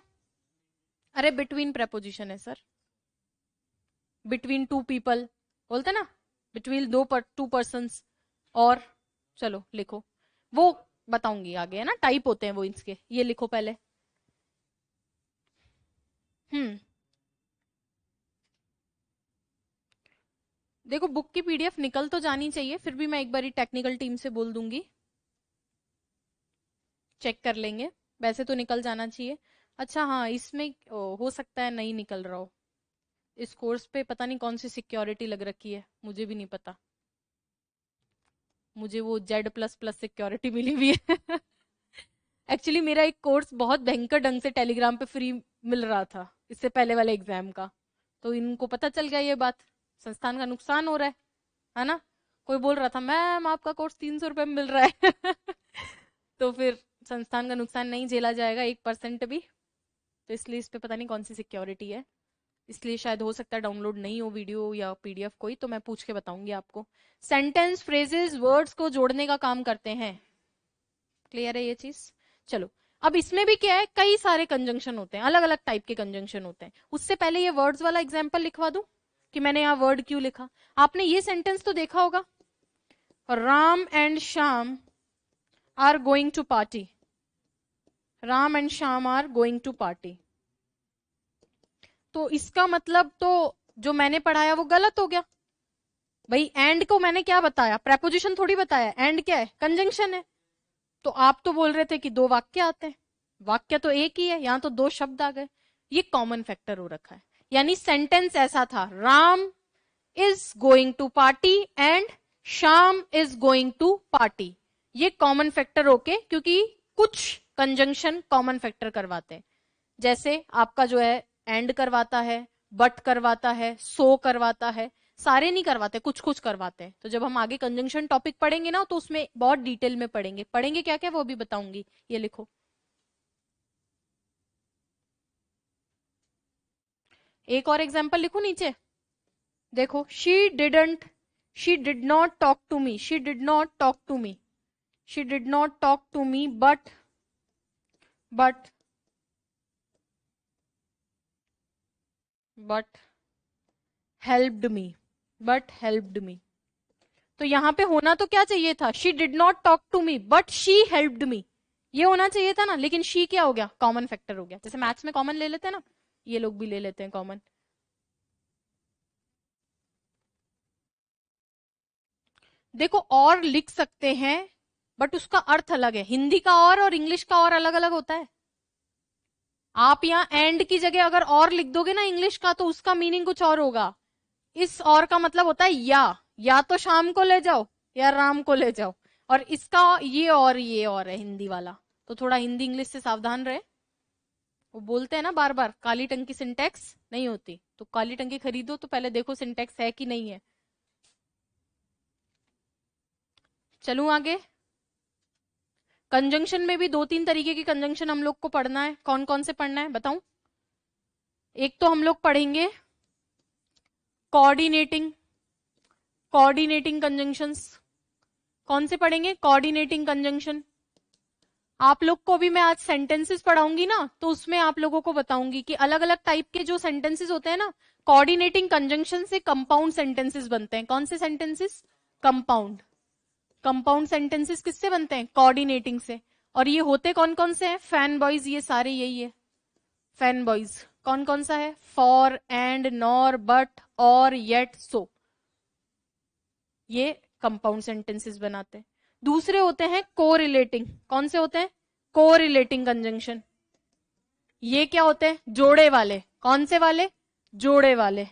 अरे बिटवीन प्रेपोजिशन है सर. बिटवीन टू पीपल बोलते ना, बिटवीन टू पर्सन्स. और चलो लिखो. वो बताऊंगी आगे, है ना. टाइप होते हैं वो इसके. ये लिखो पहले. हम्म. देखो, बुक की पीडीएफ निकल तो जानी चाहिए, फिर भी मैं एक बारी टेक्निकल टीम से बोल दूंगी, चेक कर लेंगे. वैसे तो निकल जाना चाहिए. अच्छा हाँ, इसमें हो सकता है नहीं निकल रहा हो. इस कोर्स पे पता नहीं कौन सी सिक्योरिटी लग रखी है, मुझे भी नहीं पता. मुझे वो Z++ सिक्योरिटी मिली हुई है. एक्चुअली मेरा एक कोर्स बहुत भयंकर ढंग से टेलीग्राम पे फ्री मिल रहा था इससे पहले वाले एग्जाम का. तो इनको पता चल गया ये बात, संस्थान का नुकसान हो रहा है ना. कोई बोल रहा था मैम आपका कोर्स 300 रुपये में मिल रहा है. तो फिर संस्थान का नुकसान नहीं झेला जाएगा 1% भी. तो इसलिए इस पे पता नहीं कौन सी सिक्योरिटी है, इसलिए शायद हो सकता है डाउनलोड नहीं हो वीडियो या पीडीएफ कोई, तो मैं पूछ के बताऊंगी आपको. सेंटेंस, फ्रेजेस, वर्ड्स को जोड़ने का काम करते हैं. क्लियर है ये चीज? चलो, अब इसमें भी क्या है, कई सारे कंजंक्शन होते हैं, अलग अलग टाइप के कंजंक्शन होते हैं. उससे पहले ये वर्ड्स वाला एग्जाम्पल लिखवा दूं कि मैंने यहाँ वर्ड क्यों लिखा. आपने ये सेंटेंस तो देखा होगा, Ram and Shyam are going to party. Ram and Shyam are going to party. तो इसका मतलब तो जो मैंने पढ़ाया वो गलत हो गया भाई। एंड को मैंने क्या बताया, प्रेपोजिशन थोड़ी बताया, एंड क्या है, कंजंक्शन है। तो आप तो बोल रहे थे कि दो वाक्य आते हैं, वाक्य तो एक ही है, यहां तो दो शब्द आ गए। ये कॉमन फैक्टर हो रखा है। यानी सेंटेंस ऐसा था, Ram is going to party and Shyam is going to party. ये कॉमन फैक्टर होके, क्योंकि कुछ कंजंक्शन कॉमन फैक्टर करवाते हैं। जैसे आपका जो है एंड करवाता है, बट करवाता है, सो करवाता है, सारे नहीं करवाते, कुछ कुछ करवाते हैं। तो जब हम आगे कंजंक्शन टॉपिक पढ़ेंगे ना, तो उसमें बहुत डिटेल में पढ़ेंगे क्या क्या वो भी बताऊंगी। ये लिखो, एक और एग्जाम्पल लिखो नीचे, देखो, she did not talk to me, she did not talk to me, she did not talk to me but helped me, but helped me. तो यहां पे होना तो क्या चाहिए था, she did not talk to me but she helped me, ये होना चाहिए था ना। लेकिन शी क्या हो गया, कॉमन फैक्टर हो गया। जैसे मैथ्स में कॉमन ले लेते हैं ना, ये लोग भी ले लेते हैं कॉमन। देखो, और लिख सकते हैं बट उसका अर्थ अलग है। हिंदी का और इंग्लिश का और अलग अलग होता है। आप यहाँ एंड की जगह अगर और लिख दोगे ना इंग्लिश का, तो उसका मीनिंग कुछ और होगा। इस और का मतलब होता है या तो शाम को ले जाओ या राम को ले जाओ। और इसका ये और है हिंदी वाला। तो थोड़ा हिंदी इंग्लिश से सावधान रहे। वो बोलते हैं ना बार बार, काली टंकी सिंटेक्स नहीं होती। तो काली टंकी खरीदो तो पहले देखो सिंटेक्स है कि नहीं है। चलूं आगे। कंजंक्शन में भी दो तीन तरीके की कंजंक्शन हम लोग को पढ़ना है। कौन कौन से पढ़ना है बताऊं? एक तो हम लोग पढ़ेंगे कोऑर्डिनेटिंग, कोऑर्डिनेटिंग कंजंक्शंस। कौन से पढ़ेंगे? Coordinating conjunction. आप लोग को भी मैं आज सेंटेंसेस पढ़ाऊंगी ना, तो उसमें आप लोगों को बताऊंगी कि अलग अलग टाइप के जो सेंटेंसेस होते हैं ना, कोऑर्डिनेटिंग कंजंक्शन से कंपाउंड सेंटेंसेस बनते हैं। कौन से सेंटेंसेस? कंपाउंड। कंपाउंड सेंटेंसेस किससे बनते हैं? कोऑर्डिनेटिंग से। और ये होते कौन कौन से हैं? फैन बॉयज, ये सारे यही है फैन बॉयज। कौन कौन सा है? फॉर, एंड, नॉर, बट, और, येट, सो। ये कंपाउंड सेंटेंसेस बनाते हैं। दूसरे होते हैं कोरिलेटिंग। कौन से होते हैं? Correlating conjunction. ये क्या होते हैं? जोड़े वाले। कौन से वाले? जोड़े वाले।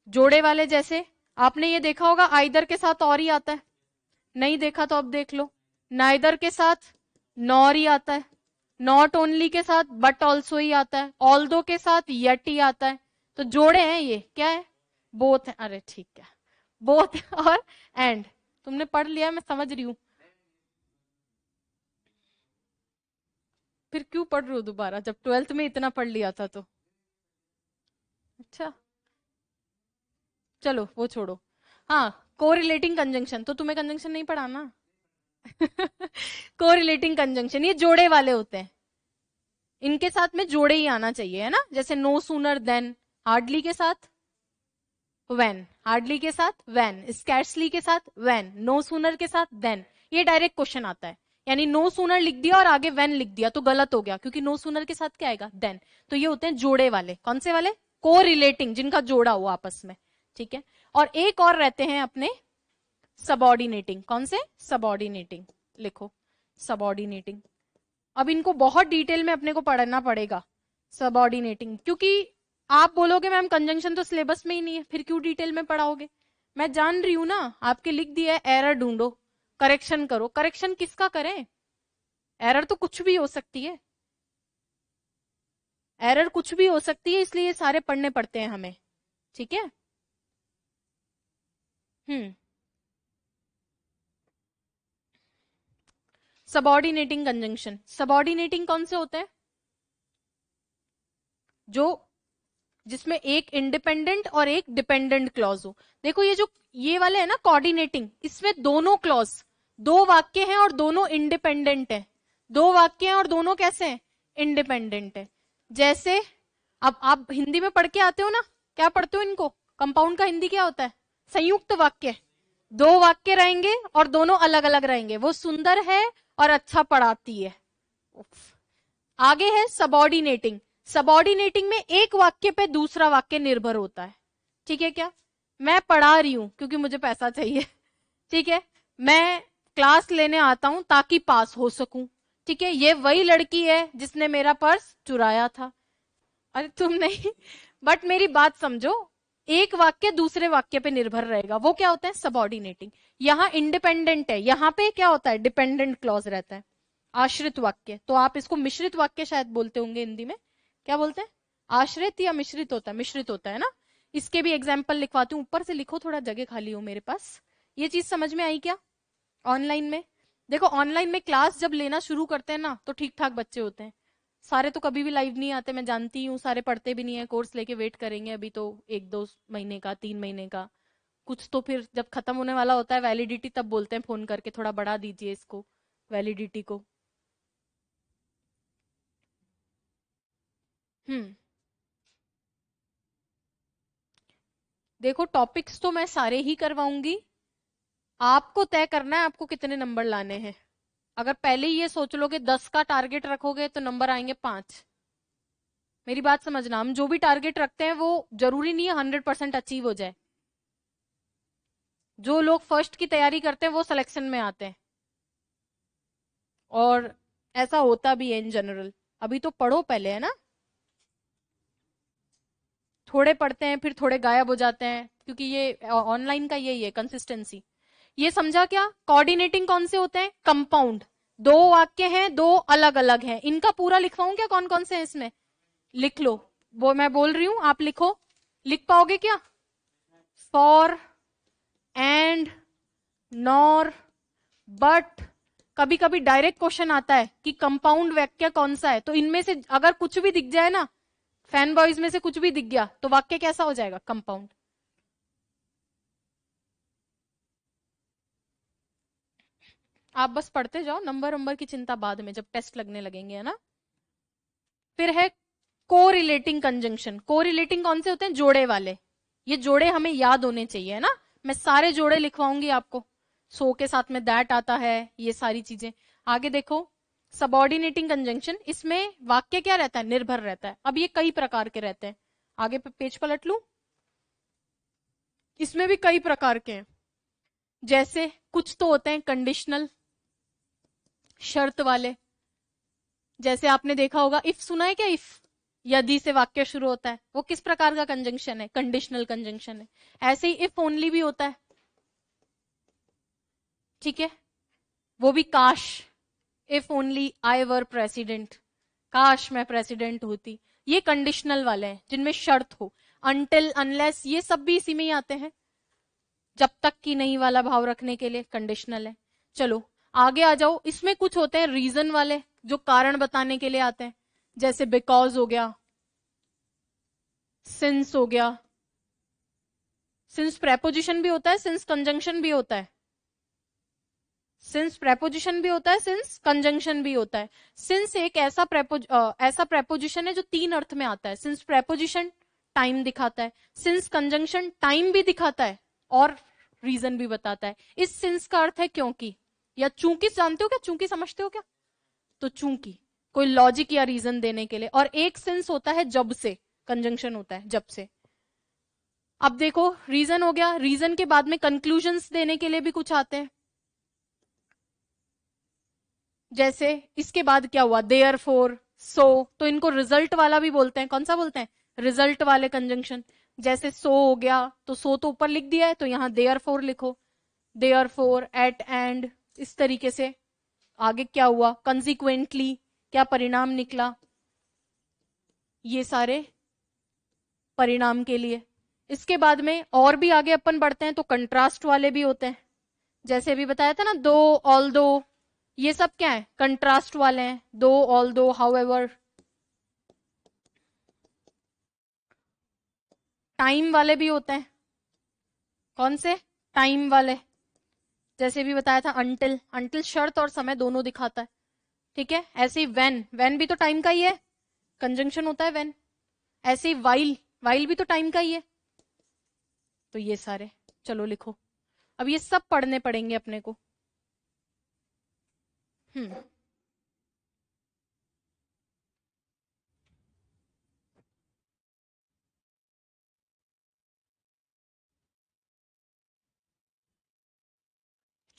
जोड़े वाले जैसे आपने ये देखा होगा, आइदर के साथ और ही आता है। नहीं देखा तो अब देख लो। नाइदर के साथ नॉर ही आता है। नॉट ओनली के साथ बट ऑल्सो ही आता है। ऑल्दो के साथ यट ही आता है। तो जोड़े हैं ये। क्या है? बोथ है। अरे ठीक है, बोथ और एंड। तुमने पढ़ लिया, मैं समझ रही हूं। फिर क्यों पढ़ रही हो दोबारा, जब ट्वेल्थ में इतना पढ़ लिया था तो? अच्छा, चलो वो छोड़ो। हाँ, कोरिलेटिंग कंजंक्शन। तो तुम्हें कंजंक्शन नहीं पढ़ाना। कोरिलेटिंग कंजंक्शन ये जोड़े वाले होते हैं। इनके साथ में जोड़े ही आना चाहिए, है ना। जैसे नो सूनर देन, हार्डली के साथ व्हेन, हार्डली के साथ व्हेन, स्कैर्सली के साथ व्हेन, नो सूनर के साथ देन। ये डायरेक्ट क्वेश्चन आता है। यानी नो सूनर लिख दिया और आगे व्हेन लिख दिया तो गलत हो गया, क्योंकि नो सूनर के साथ क्या आएगा? देन। तो ये होते हैं जोड़े वाले। कौन से वाले? को रिलेटिंग, जिनका जोड़ा हो आपस में। ठीक है। और एक और रहते हैं अपने सबऑर्डिनेटिंग। कौन से? सबऑर्डिनेटिंग। लिखो, सबऑर्डिनेटिंग। अब इनको बहुत डिटेल में अपने को पढ़ना पड़ेगा, सबऑर्डिनेटिंग। क्योंकि आप बोलोगे मैम कंजंक्शन तो सिलेबस में ही नहीं है, फिर क्यों डिटेल में पढ़ाओगे? मैं जान रही हूं ना, आपके लिख दिया है एरर ढूंढो, करेक्शन करो। करेक्शन किसका करें? एरर तो कुछ भी हो सकती है, एरर कुछ भी हो सकती है, इसलिए ये सारे पढ़ने पड़ते हैं हमें। ठीक है। हम्म। Subordinating conjunction. सबऑर्डिनेटिंग कौन से होते हैं? जो जिसमें एक इंडिपेंडेंट और एक डिपेंडेंट क्लॉज हो। देखो ये वाले है ना कोऑर्डिनेटिंग, इसमें दोनों क्लॉज, दो वाक्य हैं और दोनों इंडिपेंडेंट है। दो वाक्य हैं और दोनों कैसे हैं? इंडिपेंडेंट है। जैसे अब आप हिंदी में पढ़ के आते हो ना, क्या पढ़ते हो इनको? कंपाउंड का हिंदी क्या होता है? संयुक्त वाक्य। दो वाक्य रहेंगे और दोनों अलग अलग रहेंगे। वो सुंदर है और अच्छा पढ़ाती है। उफ। आगे है सबऑर्डिनेटिंग। सबऑर्डिनेटिंग में एक वाक्य पे दूसरा वाक्य निर्भर होता है, ठीक है क्या? मैं पढ़ा रही हूं क्योंकि मुझे पैसा चाहिए, ठीक है। मैं क्लास लेने आता हूं ताकि पास हो सकूं, ठीक है। ये वही लड़की है जिसने मेरा पर्स चुराया था। अरे तुम नहीं, बट मेरी बात समझो, एक वाक्य दूसरे वाक्य पे निर्भर रहेगा, वो क्या होता है? सबऑर्डिनेटिंग। यहाँ इंडिपेंडेंट है, यहाँ पे क्या होता है? डिपेंडेंट क्लॉज रहता है। आश्रित वाक्य, तो आप इसको मिश्रित वाक्य शायद बोलते होंगे हिंदी में, क्या बोलते हैं? आश्रित या मिश्रित होता है? मिश्रित होता है ना। इसके भी एग्जाम्पल लिखवाती हूँ, ऊपर से लिखो, थोड़ा जगह खाली हो मेरे पास। ये चीज समझ में आई क्या? ऑनलाइन में देखो, ऑनलाइन में क्लास जब लेना शुरू करते हैं ना तो ठीक ठाक बच्चे होते हैं, सारे तो कभी भी लाइव नहीं आते, मैं जानती हूँ। सारे पढ़ते भी नहीं है, कोर्स लेके वेट करेंगे अभी तो 1-2 महीने का, 3 महीने का। कुछ तो फिर जब खत्म होने वाला होता है वैलिडिटी, तब बोलते हैं फोन करके थोड़ा बढ़ा दीजिए इसको, वैलिडिटी को। हम्म। देखो, टॉपिक्स तो मैं सारे ही करवाऊंगी, आपको तय करना है आपको कितने नंबर लाने हैं। अगर पहले ही ये सोच लो कि 10 का टारगेट रखोगे तो नंबर आएंगे 5। मेरी बात समझना, हम जो भी टारगेट रखते हैं वो जरूरी नहीं है 100% अचीव हो जाए। जो लोग फर्स्ट की तैयारी करते हैं वो सिलेक्शन में आते हैं, और ऐसा होता भी है इन जनरल। अभी तो पढ़ो पहले, है ना। थोड़े पढ़ते हैं फिर थोड़े गायब हो जाते हैं, क्योंकि ये ऑनलाइन का यही है, कंसिस्टेंसी। ये समझा क्या? कोऑर्डिनेटिंग कौन से होते हैं? कंपाउंड। दो वाक्य हैं, दो अलग अलग हैं, इनका पूरा लिखवाऊं क्या कौन कौन से हैं इसमें? लिख लो, वो मैं बोल रही हूं आप लिखो। लिख पाओगे क्या? For, and, nor, but. कभी कभी डायरेक्ट क्वेश्चन आता है कि कंपाउंड वाक्य कौन सा है, तो इनमें से अगर कुछ भी दिख जाए ना, फैन बॉयज में से कुछ भी दिख गया तो वाक्य कैसा हो जाएगा? कंपाउंड। आप बस पढ़ते जाओ, नंबर नंबर की चिंता बाद में जब टेस्ट लगने लगेंगे, है ना। फिर है कोरिलेटिंग कंजंक्शन। कोरिलेटिंग कौन से होते हैं? जोड़े वाले। ये जोड़े हमें याद होने चाहिए, है ना। मैं सारे जोड़े लिखवाऊंगी आपको, सो के साथ में दैट आता है, ये सारी चीजें। आगे देखो, सबऑर्डिनेटिंग कंजंक्शन, इसमें वाक्य क्या रहता है? निर्भर रहता है। अब ये कई प्रकार के रहते हैं, आगे पेज पलट लू, इसमें भी कई प्रकार के हैं। जैसे कुछ तो होते हैं कंडीशनल, शर्त वाले। जैसे आपने देखा होगा, इफ सुना है क्या? इफ, यदि से वाक्य शुरू होता है, वो किस प्रकार का कंजंक्शन है? कंडीशनल कंजंक्शन है। ऐसे ही इफ ओनली भी होता है, ठीक है, वो भी काश। If only I were president, काश मैं प्रेसिडेंट होती। ये कंडीशनल वाले हैं जिनमें शर्त हो। अनटिल, अनलेस, ये सब भी इसी में ही आते हैं। जब तक की नहीं वाला भाव रखने के लिए कंडीशनल है। चलो आगे आ जाओ, इसमें कुछ होते हैं रीजन वाले, जो कारण बताने के लिए आते हैं। जैसे बिकॉज हो गया, सिंस हो गया। सिंस प्रेपोजिशन भी होता है, सिंस कंजंक्शन भी होता है। सिंस प्रेपोजिशन भी होता है, सिंस कंजंक्शन भी होता है। सिंस एक ऐसा प्रेपोजिशन है जो 3 अर्थ में आता है। सिंस प्रेपोजिशन टाइम दिखाता है, सिंस कंजंक्शन टाइम भी दिखाता है, और रीजन भी बताता है। इस सिंस का अर्थ है क्योंकि, या चूंकि। जानते हो क्या? चूंकि समझते हो क्या? तो चूंकि, कोई लॉजिक या रीजन देने के लिए। और एक सिंस होता है जब से, कंजंक्शन होता है जब से। अब देखो, रीजन हो गया, रीजन के बाद में कंक्लूजन्स देने के लिए भी कुछ आते हैं। जैसे इसके बाद क्या हुआ? देयर फोर, सो, तो इनको रिजल्ट वाला भी बोलते हैं। कौन सा बोलते हैं? रिजल्ट वाले कंजंक्शन। जैसे सो हो गया, तो सो तो ऊपर लिख दिया है, तो यहां देयर फोर लिखो। देयर फोर, एट, एंड, इस तरीके से। आगे क्या हुआ? कंसिक्वेंटली, क्या परिणाम निकला? ये सारे परिणाम के लिए। इसके बाद में और भी आगे अपन बढ़ते हैं तो कंट्रास्ट वाले भी होते हैं। जैसे अभी बताया था ना, दो, ऑल दो, ये सब क्या है? कंट्रास्ट वाले हैं। दो, ऑल दो, हाउ एवर। टाइम वाले भी होते हैं। कौन से? टाइम वाले। जैसे भी बताया था, अंटिल, अंटिल शर्त और समय दोनों दिखाता है, ठीक है। ऐसे ही वेन, वेन भी तो टाइम का ही है, कंजंक्शन होता है वेन। ऐसे ही वाइल, वाइल भी तो टाइम का ही है। तो ये सारे, चलो लिखो। अब ये सब पढ़ने पड़ेंगे अपने को। हम्म।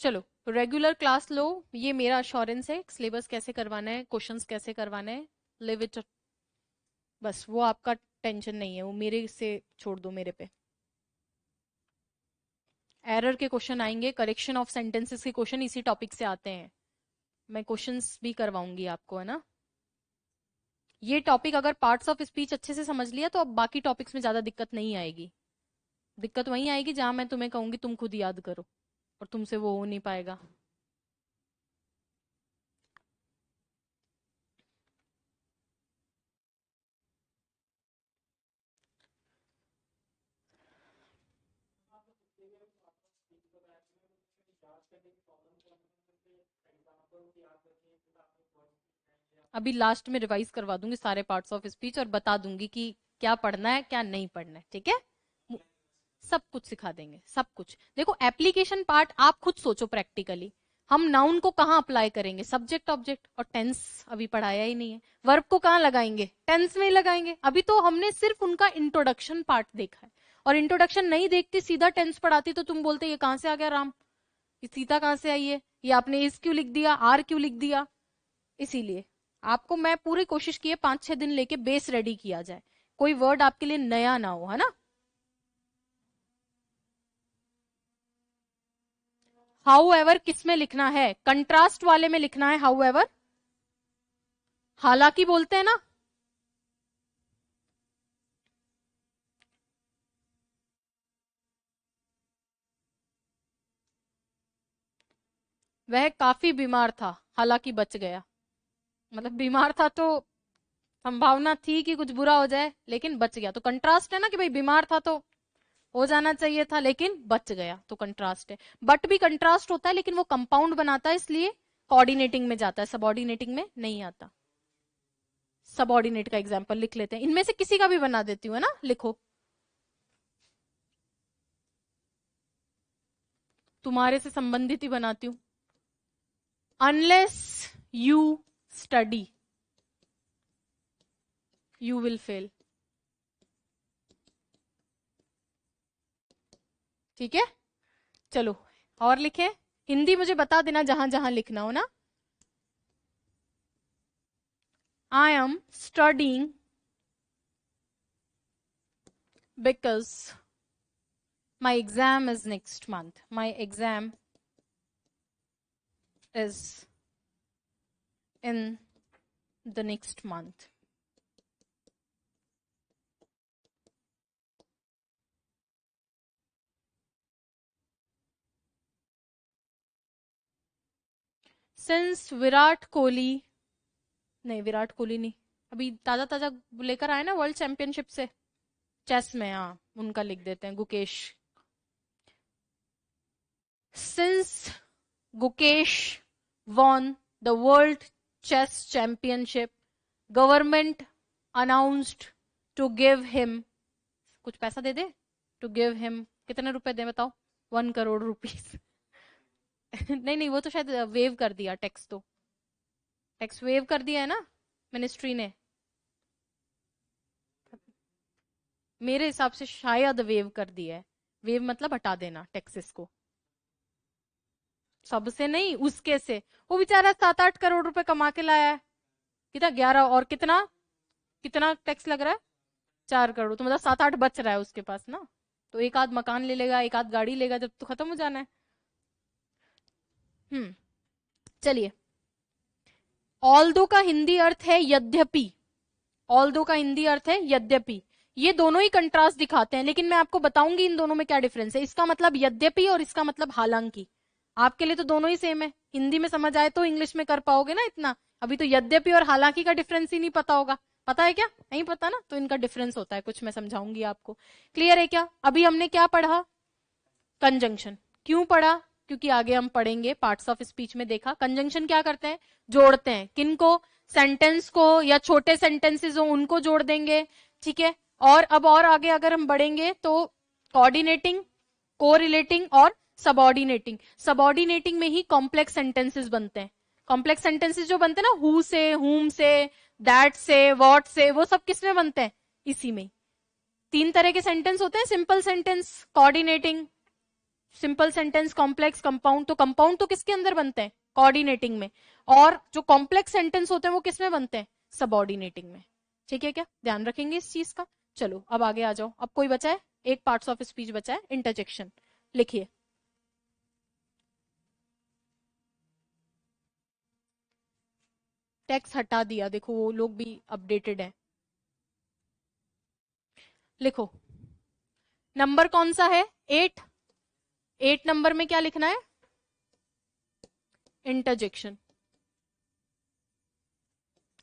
चलो रेगुलर क्लास लो, ये मेरा अश्योरेंस है, सिलेबस कैसे करवाना है, क्वेश्चंस कैसे करवाना है, लिव इट, बस वो आपका टेंशन नहीं है, वो मेरे से छोड़ दो मेरे पे। एरर के क्वेश्चन आएंगे, करेक्शन ऑफ सेंटेंसेस के क्वेश्चन इसी टॉपिक से आते हैं, मैं क्वेश्चंस भी करवाऊंगी आपको, है ना। ये टॉपिक अगर पार्ट्स ऑफ स्पीच अच्छे से समझ लिया तो अब बाकी टॉपिक्स में ज्यादा दिक्कत नहीं आएगी। दिक्कत वहीं आएगी जहां मैं तुम्हें कहूंगी तुम खुद याद करो, और तुमसे वो हो नहीं पाएगा। अभी लास्ट में रिवाइज करवा दूंगी सारे पार्ट्स ऑफ स्पीच और बता दूंगी कि क्या पढ़ना है क्या नहीं पढ़ना है, ठीक है। सब कुछ सिखा देंगे, सब कुछ। देखो एप्लीकेशन पार्ट आप खुद सोचो प्रैक्टिकली, हम नाउन को कहाँ अप्लाई करेंगे, सब्जेक्ट ऑब्जेक्ट, और टेंस अभी पढ़ाया ही नहीं है। वर्ब को कहाँ लगाएंगे, टेंस में ही लगाएंगे। अभी तो हमने सिर्फ उनका इंट्रोडक्शन पार्ट देखा है, और इंट्रोडक्शन नहीं देखते सीधा टेंस पढ़ाती तो तुम बोलते ये कहाँ से आ गया राम, ये सीता कहाँ से आई है, ये आपने इस क्यों लिख दिया, आर क्यों लिख दिया। इसीलिए आपको मैं पूरी कोशिश की है 5-6 दिन लेके बेस रेडी किया जाए, कोई वर्ड आपके लिए नया ना हो, है ना। हाउ एवर किस में लिखना है, कंट्रास्ट वाले में लिखना है हाउ एवर, हालांकि बोलते हैं ना, वह काफी बीमार था हालांकि बच गया, मतलब बीमार था तो संभावना थी कि कुछ बुरा हो जाए लेकिन बच गया, तो कंट्रास्ट है ना कि भाई बीमार था तो हो जाना चाहिए था लेकिन बच गया, तो कंट्रास्ट है। बट भी कंट्रास्ट होता है लेकिन वो कंपाउंड बनाता है, इसलिए कोऑर्डिनेटिंग में जाता है, सबऑर्डिनेटिंग में नहीं आता। सबऑर्डिनेट का एग्जांपल लिख लेते हैं, इनमें से किसी का भी बना देती हूँ, है ना, लिखो। तुम्हारे से संबंधित ही बनाती हूँ। Unless you study you will fail, ठीक है। चलो और लिखे, हिंदी मुझे बता देना जहां जहां लिखना हो ना। I am studying because my exam is next month, my exam is in the next month. Since Virat Kohli, नहीं विराट कोहली नहीं, अभी ताजा ताजा लेकर आए ना वर्ल्ड चैंपियनशिप से चेस में, हाँ उनका लिख देते हैं, Gukesh. Since Gukesh won the world chess championship, government announced to give him, कुछ पैसा दे दे, to give him, कितने रुपए दे बताओ, 1 करोड़ रुपीस। नहीं नहीं वो तो शायद वेव कर दिया टैक्स, तो टैक्स वेव कर दिया है ना मिनिस्ट्री ने, मेरे हिसाब से शायद वेव कर दिया है। वेव मतलब हटा देना टैक्सेस को, सबसे नहीं उसके से। वो बेचारा 7-8 करोड़ रुपए कमा के लाया है, कितना 11, और कितना कितना टैक्स लग रहा है, 4 करोड़, तो मतलब 7-8 बच रहा है उसके पास ना, तो एक आध मकान ले लेगा, एक आध गाड़ी लेगा, जब तो खत्म हो जाना है। चलिए, ऑल्दो का हिंदी अर्थ है यद्यपि, ऑल्दो का हिंदी अर्थ है यद्यपि, ये दोनों ही कंट्रास्ट दिखाते हैं, लेकिन मैं आपको बताऊंगी इन दोनों में क्या डिफरेंस है। इसका मतलब यद्यपि और इसका मतलब हालांकि, आपके लिए तो दोनों ही सेम है, हिंदी में समझ आए तो इंग्लिश में कर पाओगे ना इतना। अभी तो यद्यपि और हालांकि का डिफरेंस ही नहीं पता होगा, पता है क्या, नहीं पता ना, तो इनका डिफरेंस होता है कुछ, मैं समझाऊंगी आपको। क्लियर है क्या। अभी हमने क्या पढ़ा, कंजंक्शन। क्यों पढ़ा, क्योंकि आगे हम पढ़ेंगे पार्ट्स ऑफ स्पीच में देखा कंजंक्शन क्या करते हैं, जोड़ते हैं, किनको, सेंटेंस को, या छोटे सेंटेंसेस हो उनको जोड़ देंगे, ठीक है। और अब और आगे अगर हम बढ़ेंगे तो कोऑर्डिनेटिंग, कोरिलेटिंग और सबऑर्डिनेटिंग। सबऑर्डिनेटिंग में ही कॉम्प्लेक्स सेंटेंसेस बनते हैं। कॉम्प्लेक्स सेंटेंसेस जो बनते हैं ना, हु से, हुम से, दैट से, व्हाट से, वो सब किस में बनते हैं, इसी में। 3 तरह के सेंटेंस होते हैं, simple sentence, coordinating, simple sentence, complex, compound. तो कंपाउंड तो किसके अंदर बनते हैं? कोऑर्डिनेटिंग में। और जो कॉम्प्लेक्स सेंटेंस होते हैं वो किस में बनते हैं? सबऑर्डिनेटिंग में। ठीक है क्या? ध्यान रखेंगे इस चीज का। चलो अब आगे आ जाओ। अब कोई बचा है? एक पार्ट्स ऑफ स्पीच बचा है, इंटरजेक्शन। लिखिए। टेक्स्ट हटा दिया, देखो वो लोग भी अपडेटेड है। लिखो। नंबर कौन सा है? 8। 8 नंबर में क्या लिखना है? इंटरजेक्शन।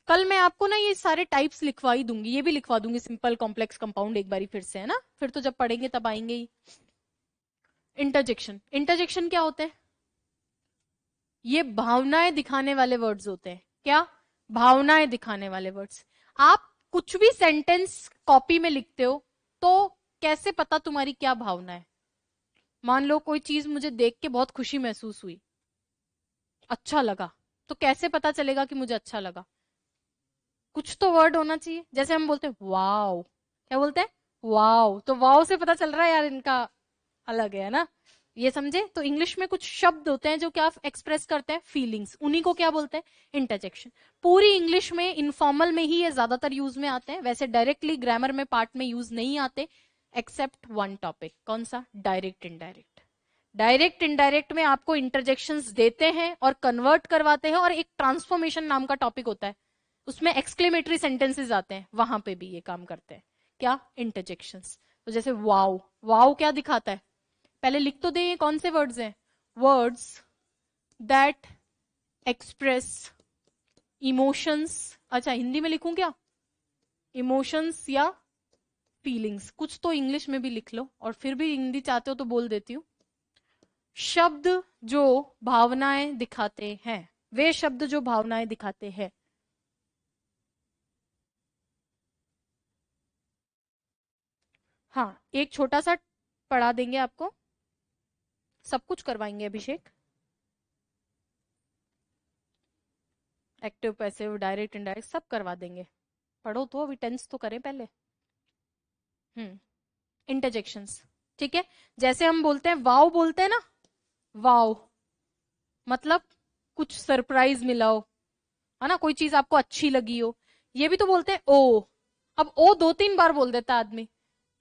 कल मैं आपको ना ये सारे टाइप्स लिखवा ही दूंगी, ये भी लिखवा दूंगी, सिंपल, कॉम्प्लेक्स, कंपाउंड, एक बारी फिर से, है ना? फिर तो जब पढ़ेंगे तब आएंगे ही। इंटरजेक्शन। इंटरजेक्शन क्या होते हैं? ये भावनाएं दिखाने वाले वर्ड्स होते हैं। क्या? भावनाएं दिखाने वाले वर्ड्स। आप कुछ भी सेंटेंस कॉपी में लिखते हो तो कैसे पता तुम्हारी क्या भावना है? मान लो कोई चीज मुझे देख के बहुत खुशी महसूस हुई, अच्छा लगा, तो कैसे पता चलेगा कि मुझे अच्छा लगा? कुछ तो वर्ड होना चाहिए। जैसे हम बोलते हैं वाओ, क्या बोलते हैं? वाओ, तो वाओ से पता चल रहा है यार इनका अलग है ना? ये समझे? तो इंग्लिश में कुछ शब्द होते हैं जो क्या एक्सप्रेस करते हैं? फीलिंग्स। उन्हीं को क्या बोलते हैं? इंटरजेक्शन। पूरी इंग्लिश में इनफॉर्मल में ही ये ज्यादातर यूज में आते हैं, वैसे डायरेक्टली ग्रामर में पार्ट में यूज नहीं आते, एक्सेप्ट वन टॉपिक। कौन सा? Direct indirect. डायरेक्ट इनडायरेक्ट में आपको इंटरजेक्शंस देते हैं और कन्वर्ट करवाते हैं, और एक ट्रांसफॉर्मेशन नाम का टॉपिक होता है, उसमें एक्सक्लेमेटरी सेंटेंसेस आते हैं, वहां पे भी ये काम करते हैं। क्या? इंटरजेक्शंस। तो जैसे वाओ, वाओ क्या दिखाता है? पहले लिख तो दे, ये कौन से वर्ड्स हैं? Words that express emotions. अच्छा, हिंदी में लिखूं क्या? इमोशंस या फीलिंग्स। कुछ तो इंग्लिश में भी लिख लो, और फिर भी हिंदी चाहते हो तो बोल देती हूँ। शब्द जो भावनाएं दिखाते हैं, वे शब्द जो भावनाएं दिखाते हैं। हाँ, एक छोटा सा पढ़ा देंगे आपको, सब कुछ करवाएंगे अभिषेक। एक्टिव, पैसिव, डायरेक्ट, इनडायरेक्ट सब करवा देंगे। पढ़ो तो, अभी टेंस तो करें पहले। इंटरजेक्शंस। ठीक है। जैसे हम बोलते हैं वाओ, बोलते हैं ना, वाओ मतलब कुछ सरप्राइज मिला हो, है ना? कोई चीज आपको अच्छी लगी हो। ये भी तो बोलते हैं ओ। अब ओ 2-3 बार बोल देता है आदमी।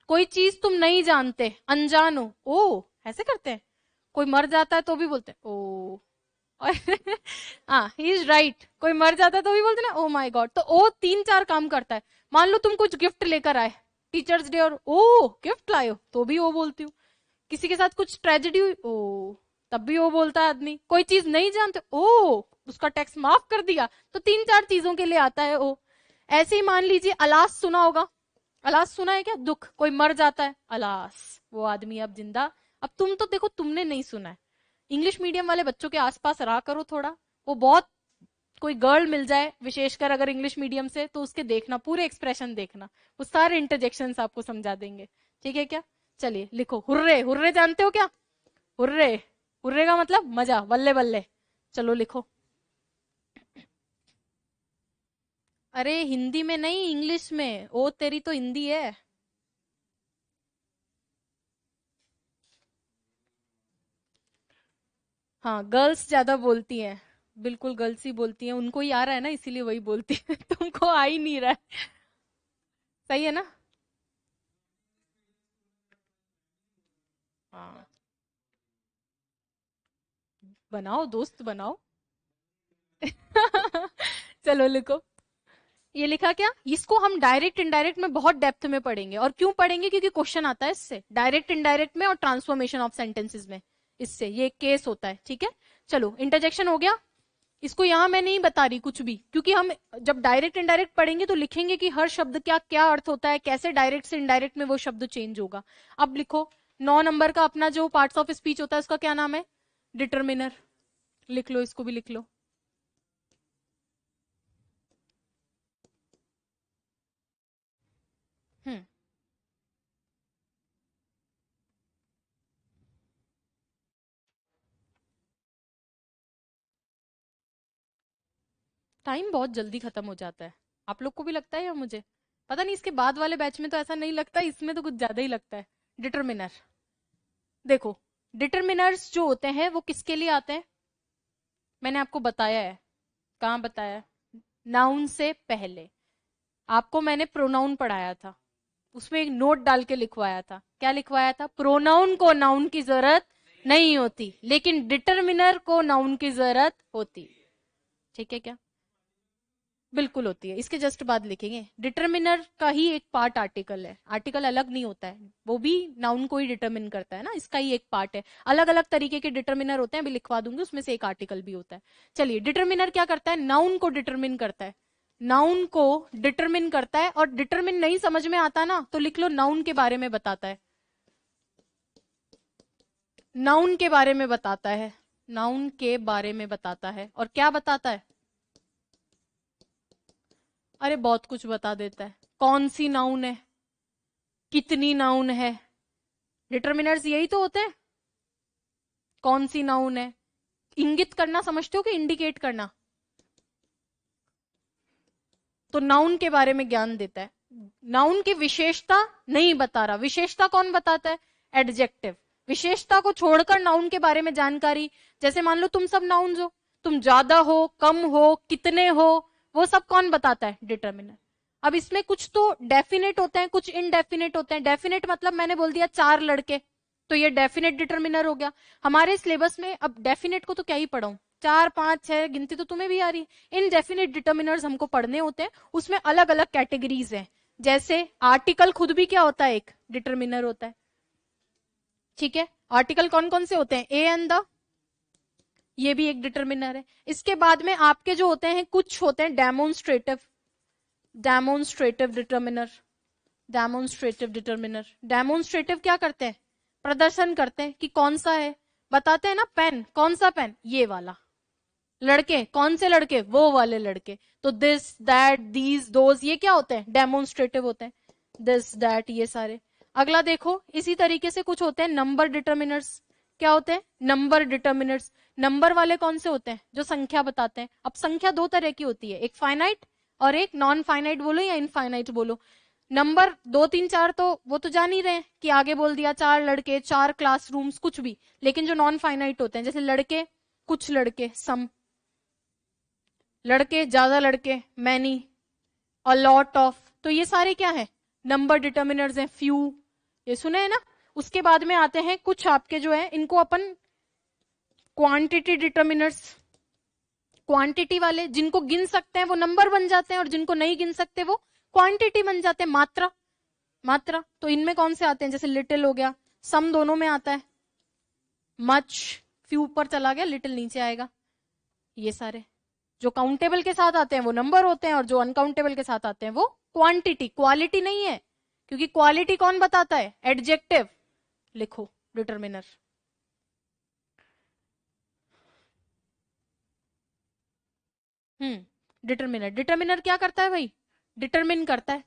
कोई चीज तुम नहीं जानते, अनजान हो, ओ ऐसे करते हैं। कोई मर जाता है तो भी बोलते हैं ओ। और हाँ, ही इज राइट। कोई मर जाता है तो भी बोलते हैं ना ओ माय गॉड। तो ओ 3-4 काम करता है। मान लो तुम कुछ गिफ्ट लेकर आए टीचर्स डे, और ओ गिफ्ट लाए हो, तो भी ओ बोलती हूँ। किसी के साथ कुछ ट्रेजेडी हुई, ओ, तब भी ओ बोलता है आदमी। कोई चीज नहीं जानते, ओ उसका टैक्स माफ कर दिया, तो 3-4 चीजों के लिए आता है ओ। ऐसे ही मान लीजिए अलास सुना होगा। अलास सुना है क्या? दुख, कोई मर जाता है, अलास, वो आदमी अब जिंदा। अब तुम तो देखो, तुमने नहीं सुना है। इंग्लिश मीडियम वाले बच्चों के आसपास रहा करो थोड़ा, वो बहुत, कोई गर्ल मिल जाए विशेषकर अगर इंग्लिश मीडियम से, तो उसके देखना, पूरे एक्सप्रेशन देखना, वो सारे इंटरजेक्शंस आपको समझा देंगे। ठीक है क्या? चलिए लिखो। हुर्रे, हुर्रे जानते हो क्या? हुर्रे, हुर्रे का मतलब मजा, बल्ले बल्ले। चलो लिखो। अरे हिंदी में नहीं, इंग्लिश में। ओ तेरी तो हिंदी है। हाँ, गर्ल्स ज्यादा बोलती हैं। बिल्कुल गर्ल्स ही बोलती हैं, उनको ही आ रहा है ना, इसीलिए वही बोलती है। तुमको आ ही नहीं रहा है। सही है ना? हाँ, बनाओ दोस्त बनाओ। चलो लिखो। ये लिखा क्या? इसको हम डायरेक्ट इनडायरेक्ट में बहुत डेप्थ में पढ़ेंगे। और क्यों पढ़ेंगे? क्योंकि क्वेश्चन आता है इससे, डायरेक्ट इनडायरेक्ट में और ट्रांसफॉर्मेशन ऑफ सेंटेंसेस में। इससे ये केस होता है। ठीक है। चलो, इंटरजेक्शन हो गया। इसको यहां मैं नहीं बता रही कुछ भी, क्योंकि हम जब डायरेक्ट इनडायरेक्ट पढ़ेंगे तो लिखेंगे कि हर शब्द क्या क्या अर्थ होता है, कैसे डायरेक्ट से इनडायरेक्ट में वो शब्द चेंज होगा। अब लिखो। 9 नंबर का अपना जो पार्ट्स ऑफ स्पीच होता है उसका क्या नाम है? डिटर्मिनर। लिख लो, इसको भी लिख लो। हम्म। टाइम बहुत जल्दी खत्म हो जाता है। आप लोग को भी लगता है या मुझे पता नहीं? इसके बाद वाले बैच में तो ऐसा नहीं लगता, इसमें तो कुछ ज्यादा ही लगता है। डिटरमिनर। देखो, डिटरमिनर्स जो होते हैं वो किसके लिए आते हैं? मैंने आपको बताया है। कहाँ बताया? नाउन से पहले। आपको मैंने प्रोनाउन पढ़ाया था, उसमें एक नोट डाल के लिखवाया था। क्या लिखवाया था? प्रोनाउन को नाउन की जरूरत नहीं होती, लेकिन डिटरमिनर को नाउन की जरूरत होती। ठीक है क्या? बिल्कुल होती है। इसके जस्ट बाद लिखेंगे डिटरमिनर का ही एक पार्ट आर्टिकल है। आर्टिकल अलग नहीं होता है, वो भी नाउन को ही डिटरमिन करता है ना, इसका ही एक पार्ट है। अलग अलग तरीके के डिटरमिनर होते हैं, अभी लिखवा दूंगी, उसमें से एक आर्टिकल भी होता है। चलिए, डिटरमिनर क्या करता है? नाउन को डिटरमिन करता है। नाउन को डिटरमिन करता है, और डिटरमिन नहीं समझ में आता ना तो लिख लो नाउन के बारे में बताता है। नाउन के बारे में बताता है। नाउन के बारे में बताता है। और क्या बताता है? अरे बहुत कुछ बता देता है। कौन सी नाउन है, कितनी नाउन है। डिटरमिनर्स यही तो होते हैं। कौन सी नाउन है, इंगित करना समझते हो कि इंडिकेट करना? तो नाउन के बारे में ज्ञान देता है। नाउन की विशेषता नहीं बता रहा। विशेषता कौन बताता है? एडजेक्टिव। विशेषता को छोड़कर नाउन के बारे में जानकारी, जैसे मान लो तुम सब नाउन्स हो, तुम ज्यादा हो, कम हो, कितने हो, वो सब कौन बताता है? डिटरमिनर। अब इसमें कुछ तो डेफिनेट होते हैं, कुछ इनडेफिनेट होते हैं। डेफिनेट मतलब मैंने बोल दिया 4 लड़के, तो ये डेफिनेट डिटरमिनर हो गया। हमारे सिलेबस में अब डेफिनेट को तो क्या ही पढ़ाऊं, 4 5 6 गिनती तो तुम्हें भी आ रही है। इनडेफिनेट डिटरमिनर्स हमको पढ़ने होते हैं, उसमें अलग अलग कैटेगरीज हैं। जैसे आर्टिकल खुद भी क्या होता है? एक डिटरमिनर होता है। ठीक है, आर्टिकल कौन कौन से होते हैं? ए एंड द, ये भी एक डिटरमिनर है। इसके बाद में आपके जो होते हैं, कुछ होते हैं demonstrative. Demonstrative determiner. Demonstrative determiner. Demonstrative क्या करते हैं? प्रदर्शन करते हैं कि कौन सा है। बताते हैं ना, पेन, कौन सा पेन? ये वाला। लड़के, कौन से लड़के? वो वाले लड़के। तो दिस, दैट, दीज, दोज, ये क्या होते हैं? डेमोन्स्ट्रेटिव होते हैं। दिस, दैट, ये सारे। अगला देखो, इसी तरीके से कुछ होते हैं नंबर डिटरमिनर्स। क्या होते हैं? Number determiners. नंबर वाले कौन से होते हैं? जो संख्या बताते हैं। अब संख्या दो तरह की होती है, एक फाइनाइट और एक नॉन फाइनाइट बोलो या इनफाइनाइट बोलो। नंबर 2 3 4 तो वो तो जान ही रहे हैं कि आगे बोल दिया 4 लड़के, 4 क्लासरूम्स, कुछ भी। लेकिन जो नॉन फाइनाइट होते हैं, जैसे लड़के, कुछ लड़के, सम, लड़के, ज्यादा लड़के, मैनी, अ लॉट ऑफ, तो ये सारे क्या है? नंबर डिटरमिनर्स हैं। फ्यू, ये सुने हैं ना। उसके बाद में आते हैं कुछ आपके जो है, इनको अपन क्वांटिटी डिटरमिनर्स। क्वांटिटी वाले, जिनको गिन सकते हैं वो नंबर बन जाते हैं, और जिनको नहीं गिन सकते वो क्वांटिटी बन जाते हैं, मात्रा। मात्रा तो इनमें कौन से आते हैं? जैसे लिटिल हो गया, सम दोनों में आता है, मच, फ्यू ऊपर चला गया, लिटिल नीचे आएगा। ये सारे जो काउंटेबल के साथ आते हैं वो नंबर होते हैं, और जो अनकाउंटेबल के साथ आते हैं वो क्वांटिटी। क्वालिटी नहीं है, क्योंकि क्वालिटी कौन बताता है? एडजेक्टिव। लिखो डिटरमिनर। डिटरमिनर। डिटरमिनर क्या करता है भाई? डिटरमिन करता है।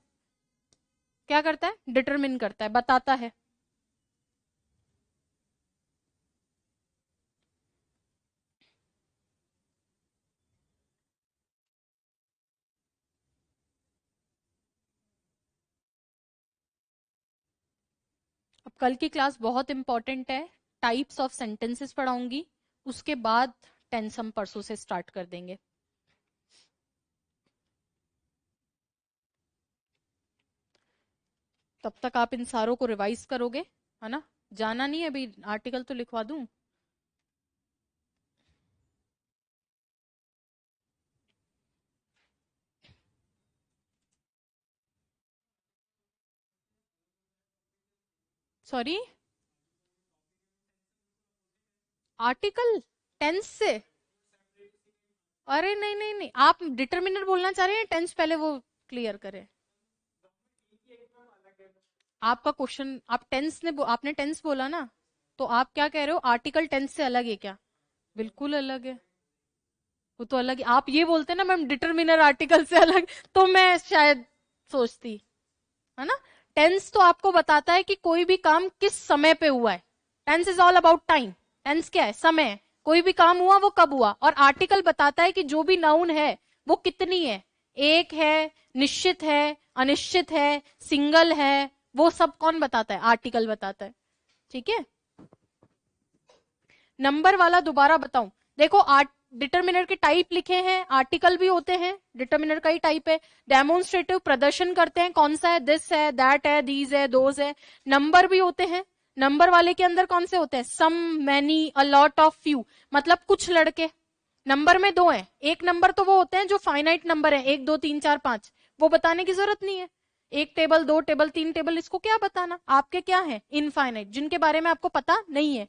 क्या करता है? डिटरमिन करता है, बताता है। अब कल की क्लास बहुत इंपॉर्टेंट है, टाइप्स ऑफ सेंटेंसेस पढ़ाऊंगी, उसके बाद टेंस हम परसों से स्टार्ट कर देंगे। तब तक आप इन सारों को रिवाइज करोगे, है ना? जाना नहीं है अभी, आर्टिकल तो लिखवा दूं। सॉरी, आर्टिकल टेंस से? अरे नहीं नहीं नहीं, आप डिटरमिनर बोलना चाह रहे हैं, टेंस पहले वो क्लियर करें। आपका क्वेश्चन, आप टेंस ने आपने टेंस बोला ना, तो आप क्या कह रहे हो? आर्टिकल टेंस से अलग है क्या? बिल्कुल अलग है, वो तो अलग है। आप ये बोलते ना मैम डिटरमिनर आर्टिकल से अलग, तो मैं शायद सोचती, है ना। टेंस तो आपको बताता है कि कोई भी काम किस समय पे हुआ है। Tense is all about time. Tense क्या है? समय है। कोई भी काम हुआ वो कब हुआ। और आर्टिकल बताता है कि जो भी नाउन है वो कितनी है, एक है, निश्चित है, अनिश्चित है, सिंगल है, वो सब कौन बताता है? आर्टिकल बताता है। ठीक है। नंबर वाला दोबारा बताऊं, देखो डिटर्मिनर के टाइप लिखे हैं, आर्टिकल भी होते हैं, डिटर्मिनर का ही टाइप है। डेमोन्स्ट्रेटिव प्रदर्शन करते हैं, कौन सा है, दिस है, दैट है, दीज है, दोज है। नंबर भी होते हैं, नंबर वाले के अंदर कौन से होते हैं, some, many, a lot of, few, मतलब कुछ लड़के। नंबर में दो हैं, एक नंबर तो वो होते हैं जो फाइनाइट नंबर है, 1 2 3 4 5, वो बताने की जरूरत नहीं है। एक टेबल, दो टेबल, तीन टेबल, इसको क्या बताना, आपके क्या है, इनफाइनाइट, जिनके बारे में आपको पता नहीं है।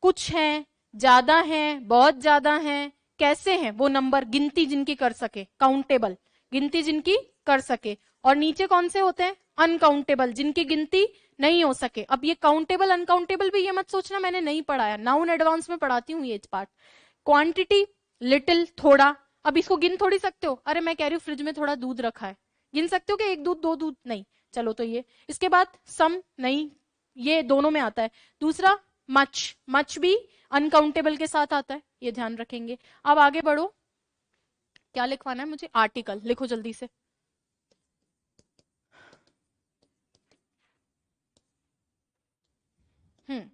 कुछ हैं, ज्यादा हैं, बहुत ज्यादा हैं, कैसे हैं, वो नंबर, गिनती जिनकी कर सके, काउंटेबल, गिनती जिनकी कर सके। और नीचे कौन से होते हैं, अनकाउंटेबल, जिनकी गिनती नहीं हो सके। अब ये काउंटेबल अनकाउंटेबल भी ये मत सोचना मैंने नहीं पढ़ाया, नाउन एडवांस में पढ़ाती हूँ ये पार्ट। क्वांटिटी, लिटिल, थोड़ा, अब इसको गिन थोड़ी सकते हो, अरे मैं कह रही हूँ फ्रिज में थोड़ा दूध रखा है, गिन सकते हो कि एक दूध, दो दूध, नहीं, चलो तो ये। इसके बाद सम, नहीं, ये दोनों में आता है। दूसरा मच, मच भी अनकाउंटेबल के साथ आता है, ये ध्यान रखेंगे। अब आगे बढ़ो, क्या लिखवाना है मुझे, आर्टिकल लिखो जल्दी से। हम्म,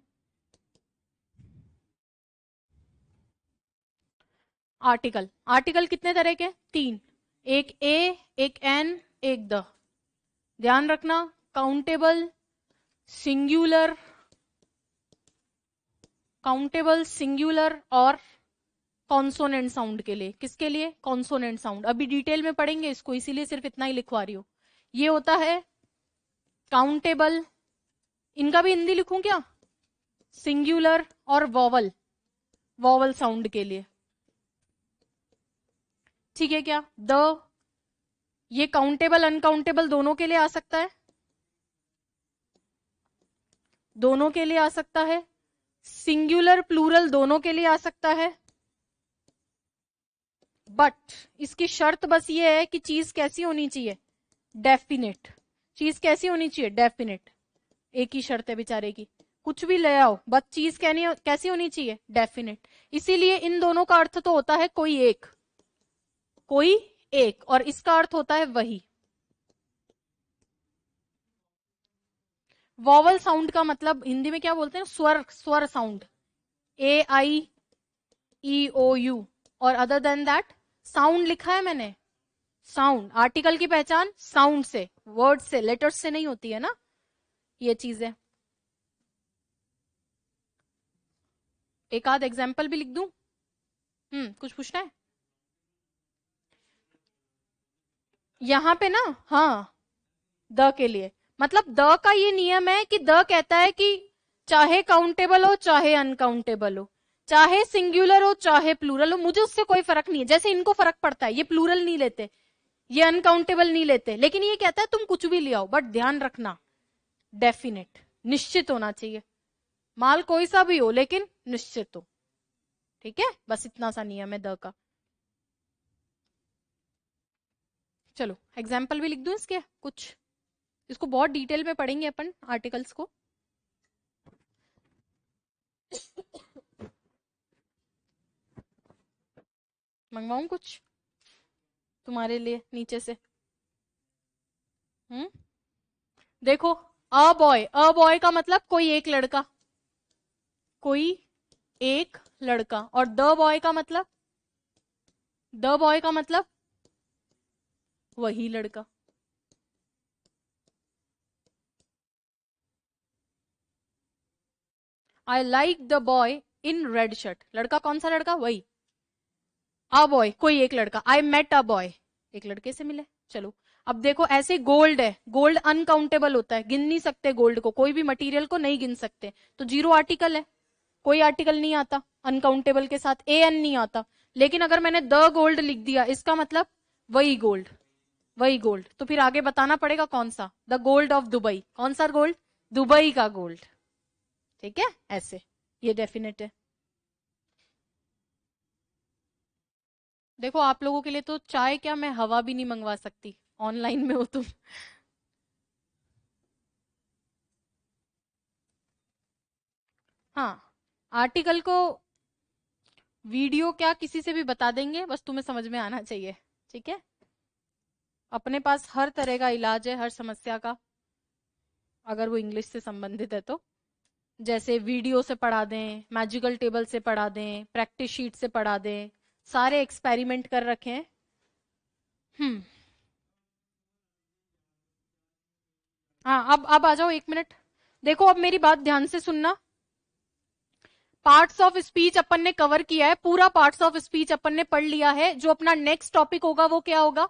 आर्टिकल, आर्टिकल कितने तरह के, तीन, एक ए, एक एन, एक द। ध्यान रखना, काउंटेबल, सिंगुलर, काउंटेबल, सिंगुलर और कॉन्सोनेंट साउंड के लिए, किसके लिए, कॉन्सोनेंट साउंड। अभी डिटेल में पढ़ेंगे इसको, इसीलिए सिर्फ इतना ही लिखवा रही हूं। ये होता है काउंटेबल, इनका भी हिंदी लिखूं क्या, सिंगुलर और वॉवल, वॉवल साउंड के लिए, ठीक है क्या। द, ये काउंटेबल अनकाउंटेबल दोनों के लिए आ सकता है, दोनों के लिए आ सकता है, सिंगुलर प्लूरल दोनों के लिए आ सकता है। बट इसकी शर्त बस ये है कि चीज कैसी होनी चाहिए, डेफिनेट, चीज कैसी होनी चाहिए, डेफिनेट। एक ही शर्त है बेचारे की, कुछ भी ले आओ, बस चीज कैसी होनी चाहिए, डेफिनेट। इसीलिए इन दोनों का अर्थ तो होता है कोई एक, कोई एक, और इसका अर्थ होता है वही। वॉवल साउंड का मतलब हिंदी में क्या बोलते हैं, स्वर, स्वर sound, A I E O U, और अदर देन दैट साउंड लिखा है मैंने, साउंड। आर्टिकल की पहचान साउंड से, वर्ड से, लेटर्स से नहीं होती है ना, ये चीज है। एक आध एग्जाम्पल भी लिख दूं, कुछ पूछना है यहां पे ना, हाँ, द के लिए, मतलब द का ये नियम है कि द कहता है कि चाहे काउंटेबल हो चाहे अनकाउंटेबल हो, चाहे सिंगुलर हो चाहे प्लूरल हो, मुझे उससे कोई फर्क नहीं है। जैसे इनको फर्क पड़ता है, ये प्लूरल नहीं लेते, ये अनकाउंटेबल नहीं लेते, लेकिन ये कहता है तुम कुछ भी ले आओ, बट ध्यान रखना डेफिनेट, निश्चित होना चाहिए, माल कोई सा भी हो लेकिन निश्चित हो, ठीक है। बस इतना सा नियम है द का। चलो एग्जाम्पल भी लिख दूं इसके कुछ, इसको बहुत डिटेल में पढ़ेंगे अपन आर्टिकल्स को। मंगवाऊं कुछ तुम्हारे लिए नीचे से, हम्म, देखो, अ बॉय का मतलब कोई एक लड़का, कोई एक लड़का, और द बॉय का मतलब, द बॉय का मतलब वही लड़का। I like the boy in red shirt, लड़का कौन सा लड़का, वही। अ बॉय कोई एक लड़का, आई मेट अ बॉय, एक लड़के से मिले, चलो। अब देखो ऐसे गोल्ड है, गोल्ड अनकाउंटेबल होता है, गिन नहीं सकते गोल्ड को, कोई भी मटेरियल को नहीं गिन सकते, तो जीरो आर्टिकल है, कोई आर्टिकल नहीं आता अनकाउंटेबल के साथ, ए एन नहीं आता। लेकिन अगर मैंने द गोल्ड लिख दिया, इसका मतलब वही गोल्ड, वही गोल्ड, तो फिर आगे बताना पड़ेगा कौन सा, द गोल्ड ऑफ दुबई, कौन सा गोल्ड, दुबई का गोल्ड, ठीक है, ऐसे, ये डेफिनेट है। देखो आप लोगों के लिए तो चाय क्या, मैं हवा भी नहीं मंगवा सकती, ऑनलाइन में हो तुम। हाँ, आर्टिकल को वीडियो क्या किसी से भी बता देंगे, बस तुम्हें समझ में आना चाहिए, ठीक है। अपने पास हर तरह का इलाज है हर समस्या का, अगर वो इंग्लिश से संबंधित है तो। जैसे वीडियो से पढ़ा दें, मैजिकल टेबल से पढ़ा दें, प्रैक्टिस शीट से पढ़ा दें, सारे एक्सपेरिमेंट कर रखे हैं। हम्म। हाँ, अब आ जाओ, 1 मिनट। देखो अब मेरी बात ध्यान से सुनना। पार्ट्स ऑफ स्पीच अपन ने कवर किया है, पूरा पार्ट्स ऑफ स्पीच अपन ने पढ़ लिया है। जो अपना नेक्स्ट टॉपिक होगा वो क्या होगा?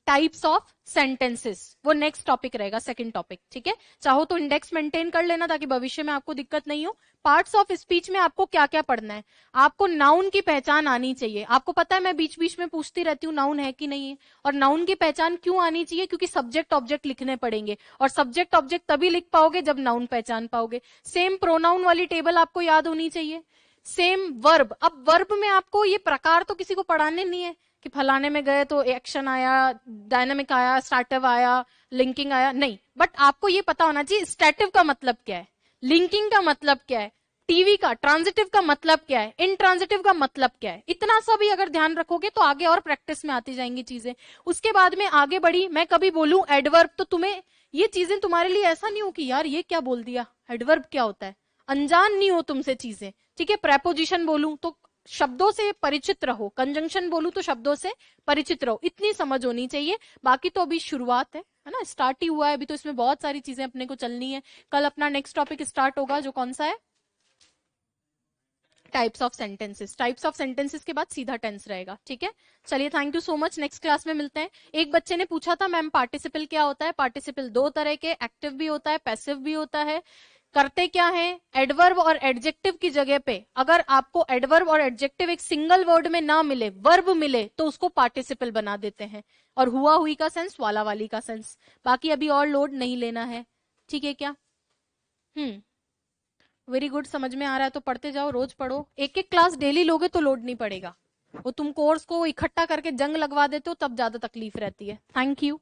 Types of sentences. वो नेक्स्ट टॉपिक रहेगा, सेकंड टॉपिक। ठीक है, चाहो तो इंडेक्स मेंटेन कर लेना ताकि भविष्य में आपको दिक्कत नहीं हो। पार्ट्स ऑफ स्पीच में आपको क्या क्या पढ़ना है? आपको नाउन की पहचान आनी चाहिए। आपको पता है मैं बीच बीच में पूछती रहती हूँ नाउन है कि नहीं है, और नाउन की पहचान क्यों आनी चाहिए? क्योंकि सब्जेक्ट ऑब्जेक्ट लिखने पड़ेंगे, और सब्जेक्ट ऑब्जेक्ट तभी लिख पाओगे जब नाउन पहचान पाओगे। सेम प्रोनाउन वाली टेबल आपको याद होनी चाहिए। Same verb. अब वर्ब में आपको ये प्रकार तो किसी को पढ़ाने नहीं है कि फलाने में गए तो एक्शन आया, डायनामिक आया, स्टार्टिव आया, लिंकिंग आया, नहीं। बट आपको ये पता होना चाहिए स्टैटिव का मतलब क्या है, लिंकिंग का मतलब क्या है, टीवी का ट्रांजिटिव का मतलब क्या है, इंट्रांजिटिव का मतलब क्या है। इतना सा भी अगर ध्यान रखोगे तो आगे और प्रैक्टिस में आती जाएंगी चीजें। उसके बाद में आगे बढ़ी, मैं कभी बोलूं एडवर्ब तो तुम्हें ये चीजें, तुम्हारे लिए ऐसा नहीं हो कि यार ये क्या बोल दिया, एडवर्ब क्या होता है, अनजान नहीं हो तुमसे चीजें। ठीक है, प्रेपोजिशन बोलूं तो शब्दों से परिचित रहो, कंजंक्शन बोलूं तो शब्दों से परिचित रहो, इतनी समझ होनी चाहिए। बाकी तो अभी शुरुआत है ना, स्टार्ट ही हुआ है अभी, तो इसमें बहुत सारी चीजें अपने को चलनी है। कल अपना नेक्स्ट टॉपिक स्टार्ट होगा जो कौन सा है? Types of sentences. Types of sentences के बाद सीधा टेंस रहेगा। ठीक है, चलिए thank you so much, next class में मिलते हैं। एक बच्चे ने पूछा था मैम पार्टिसिपल क्या होता है? पार्टिसिपल दो तरह के, एक्टिव भी होता है, पैसिव भी होता है। करते क्या है? एडवर्ब और एडजेक्टिव की जगह पे अगर आपको एडवर्ब और एडजेक्टिव एक सिंगल वर्ड में ना मिले, वर्ब मिले, तो उसको पार्टिसिपल बना देते हैं, और हुआ हुई का सेंस, वाला वाली का सेंस। बाकी अभी और लोड नहीं लेना है। ठीक है क्या? वेरी गुड, समझ में आ रहा है तो पढ़ते जाओ, रोज पढ़ो। एक एक क्लास डेली लोगे तो लोड नहीं पड़ेगा। वो तुम कोर्स को इकट्ठा करके जंग लगवा देते हो तब ज्यादा तकलीफ रहती है। Thank you.